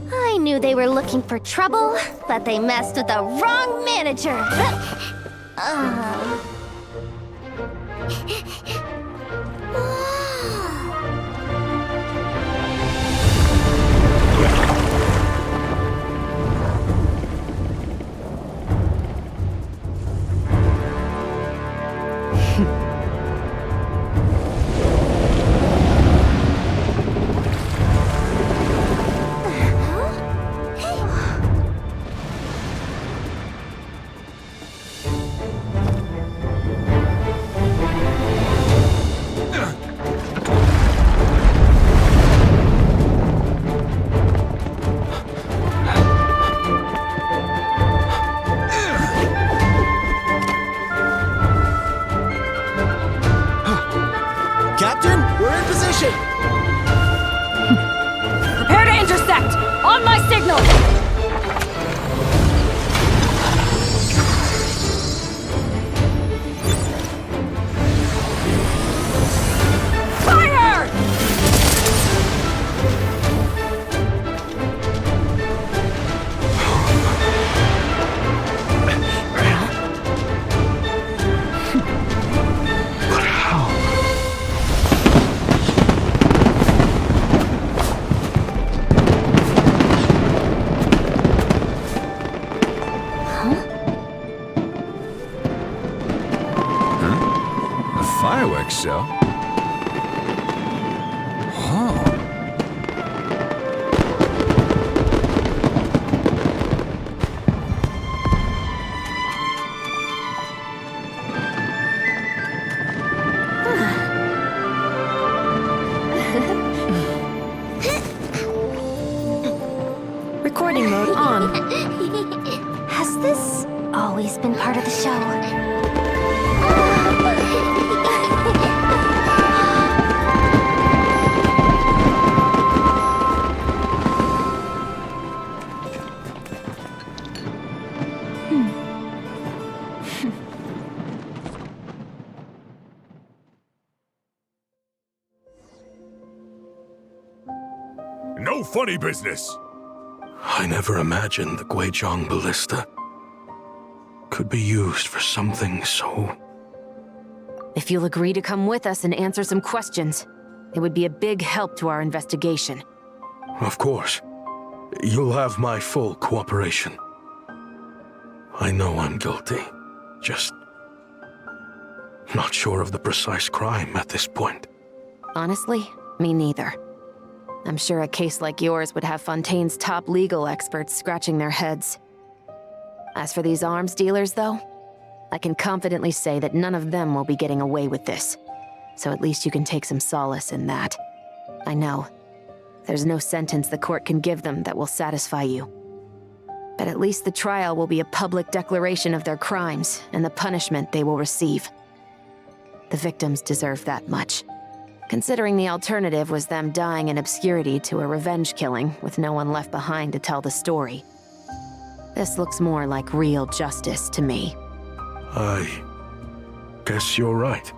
I knew they were looking for trouble, but they messed with the wrong manager. Captain, we're in position! Prepare to intersect! On my signal! Fire! But how? Fireworks show? Oh. Recording mode on. Has this always been part of the show? No funny business! I never imagined the Guizhong Ballista could be used for something so... If you'll agree to come with us and answer some questions, it would be a big help to our investigation. Of course. You'll have my full cooperation. I know I'm guilty. Just... not sure of the precise crime at this point. Honestly, me neither. I'm sure a case like yours would have Fontaine's top legal experts scratching their heads. As for these arms dealers, though, I can confidently say that none of them will be getting away with this. So at least you can take some solace in that. I know. There's no sentence the court can give them that will satisfy you. But at least the trial will be a public declaration of their crimes and the punishment they will receive. The victims deserve that much. Considering the alternative was them dying in obscurity to a revenge killing with no one left behind to tell the story. This looks more like real justice to me. I guess you're right.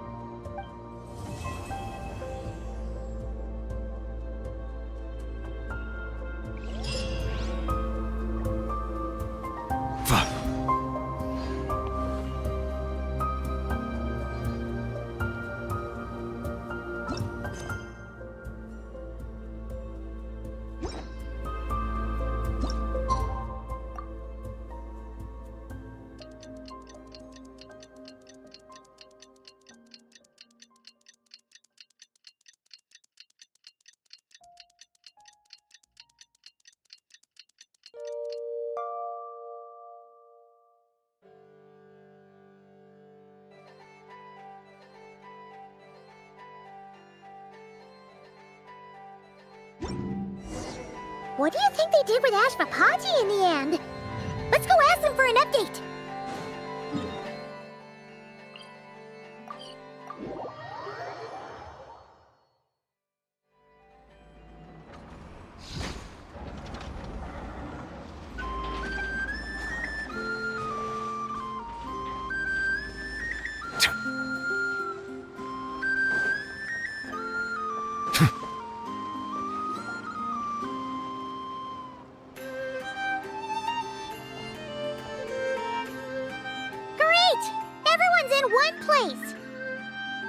What do you think they did with Ashvapati in the end? Let's go ask them for an update.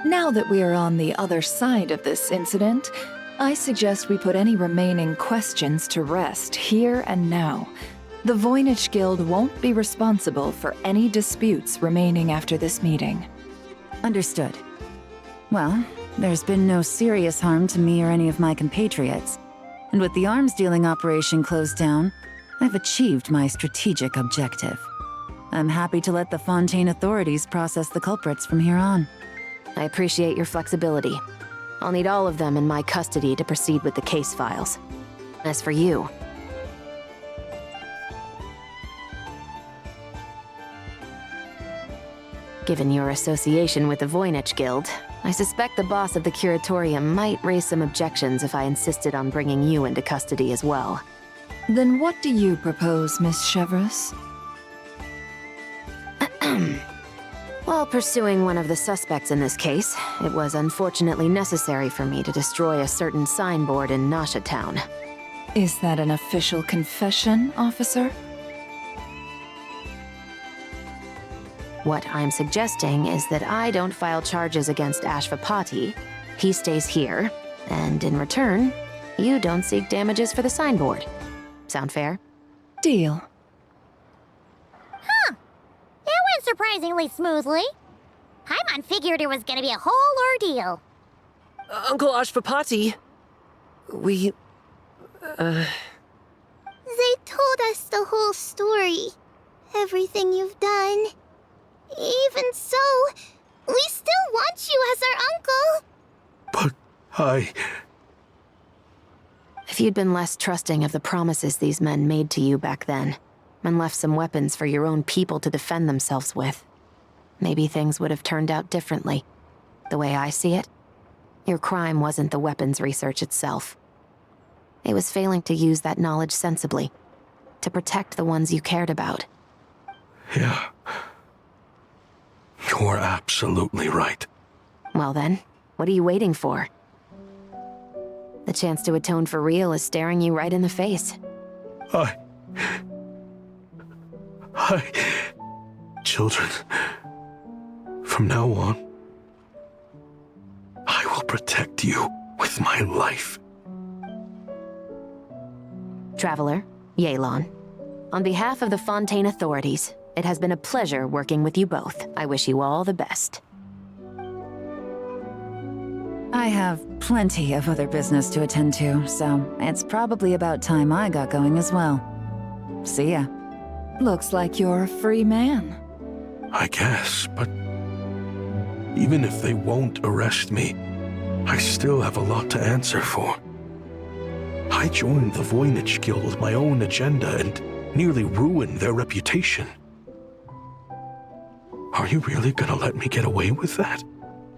Now that we are on the other side of this incident, I suggest we put any remaining questions to rest here and now. The Voynich Guild won't be responsible for any disputes remaining after this meeting. Understood. Well, there's been no serious harm to me or any of my compatriots. And with the arms dealing operation closed down, I've achieved my strategic objective. I'm happy to let the Fontaine authorities process the culprits from here on. I appreciate your flexibility. I'll need all of them in my custody to proceed with the case files. As for you... Given your association with the Voynich Guild, I suspect the boss of the Curatorium might raise some objections if I insisted on bringing you into custody as well. Then what do you propose, Miss Chevreuse? While pursuing one of the suspects in this case, it was unfortunately necessary for me to destroy a certain signboard in Nasha Town. Is that an official confession, officer? What I'm suggesting is that I don't file charges against Ashvapati, he stays here, and in return, you don't seek damages for the signboard. Sound fair? Deal. Huh. That went surprisingly smoothly. Paimon figured it was gonna be a whole ordeal. Uncle Ashvapati, we... They told us the whole story. Everything you've done. Even so, we still want you as our uncle. But If you'd been less trusting of the promises these men made to you back then, and left some weapons for your own people to defend themselves with, maybe things would have turned out differently. The way I see it, your crime wasn't the weapons research itself. It was failing to use that knowledge sensibly, to protect the ones you cared about. Yeah. You're absolutely right. Well then, what are you waiting for? The chance to atone for real is staring you right in the face. Children, from now on, I will protect you with my life. Traveler, Yelan. On behalf of the Fontaine authorities, it has been a pleasure working with you both. I wish you all the best. I have plenty of other business to attend to, so it's probably about time I got going as well. See ya. Looks like you're a free man. I guess, but even if they won't arrest me, I still have a lot to answer for. I joined the Voynich Guild with my own agenda and nearly ruined their reputation. Are you really gonna let me get away with that?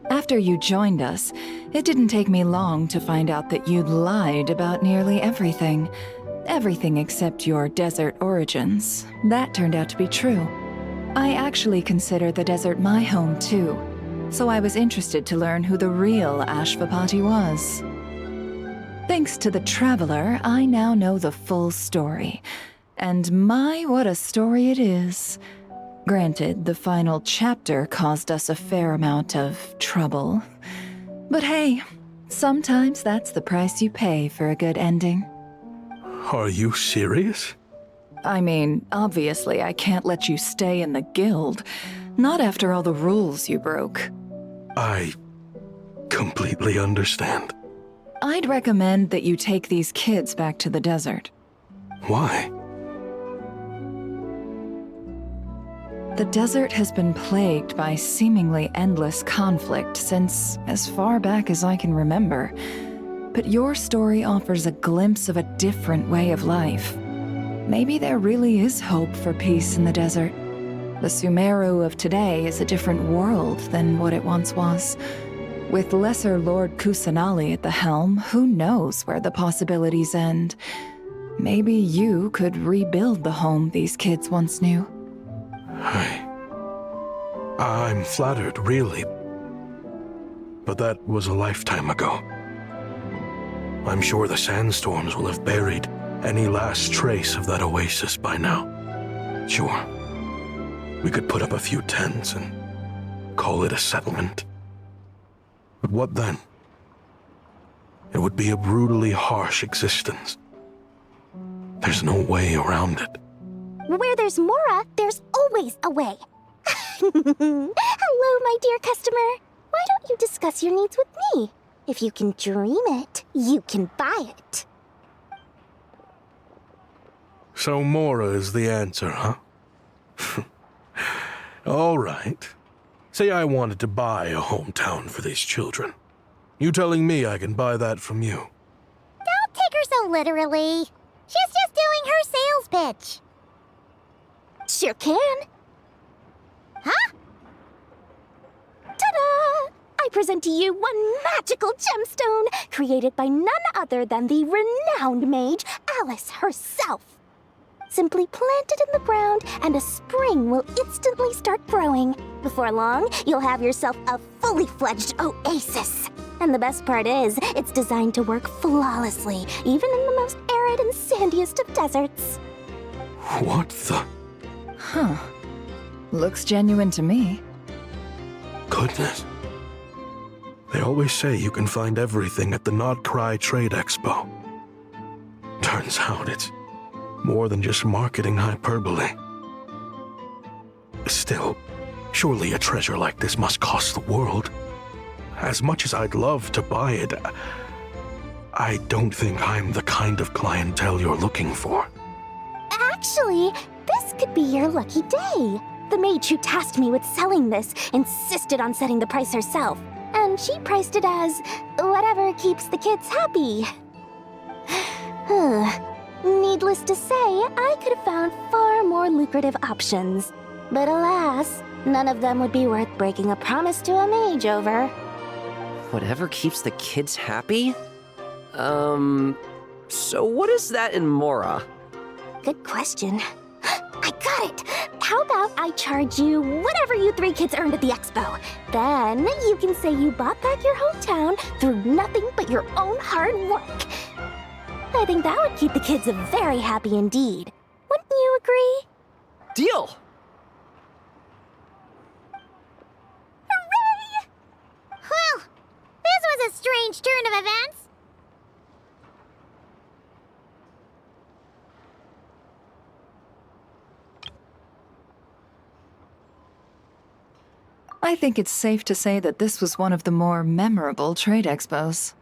After you joined us, it didn't take me long to find out that you'd lied about nearly everything. Everything except your desert origins. That turned out to be true. I actually consider the desert my home too, so I was interested to learn who the real Ashvapati was. Thanks to the Traveler, I now know the full story. And my, what a story it is. Granted, the final chapter caused us a fair amount of trouble. But hey, sometimes that's the price you pay for a good ending. Are you serious? I mean, obviously I can't let you stay in the guild. Not after all the rules you broke. I completely understand. I'd recommend that you take these kids back to the desert. Why? The desert has been plagued by seemingly endless conflict since as far back as I can remember. But your story offers a glimpse of a different way of life. Maybe there really is hope for peace in the desert. The Sumeru of today is a different world than what it once was. With Lesser Lord Kusanali at the helm, who knows where the possibilities end? Maybe you could rebuild the home these kids once knew. I'm flattered, really. But that was a lifetime ago. I'm sure the sandstorms will have buried any last trace of that oasis by now. Sure, we could put up a few tents and call it a settlement. But what then? It would be a brutally harsh existence. There's no way around it. Where there's Mora, there's always a way. Hello, my dear customer. Why don't you discuss your needs with me? If you can dream it, you can buy it. So Mora is the answer, huh? All right. Say I wanted to buy a hometown for these children. You telling me I can buy that from you? Don't take her so literally. She's just doing her sales pitch. Sure can. Huh? Ta-da! I present to you one magical gemstone created by none other than the renowned mage Alice herself. Simply plant it in the ground and a spring will instantly start growing. Before long, you'll have yourself a fully fledged oasis. And the best part is, it's designed to work flawlessly, even in the most arid and sandiest of deserts. What the? Huh. Looks genuine to me. Goodness. They always say you can find everything at the Not Cry Trade Expo. Turns out it's more than just marketing hyperbole. Still, surely a treasure like this must cost the world. As much as I'd love to buy it, I don't think I'm the kind of clientele you're looking for. Actually, this could be your lucky day. The mage who tasked me with selling this insisted on setting the price herself, and she priced it as whatever keeps the kids happy. Needless to say, I could have found far more lucrative options. But alas, none of them would be worth breaking a promise to a mage over. Whatever keeps the kids happy? So what is that in Mora? Good question. I got it! How about I charge you whatever you 3 kids earned at the expo? Then you can say you bought back your hometown through nothing but your own hard work. I think that would keep the kids very happy indeed. Wouldn't you agree? Deal! Hooray! Well, this was a strange turn of events. I think it's safe to say that this was one of the more memorable trade expos.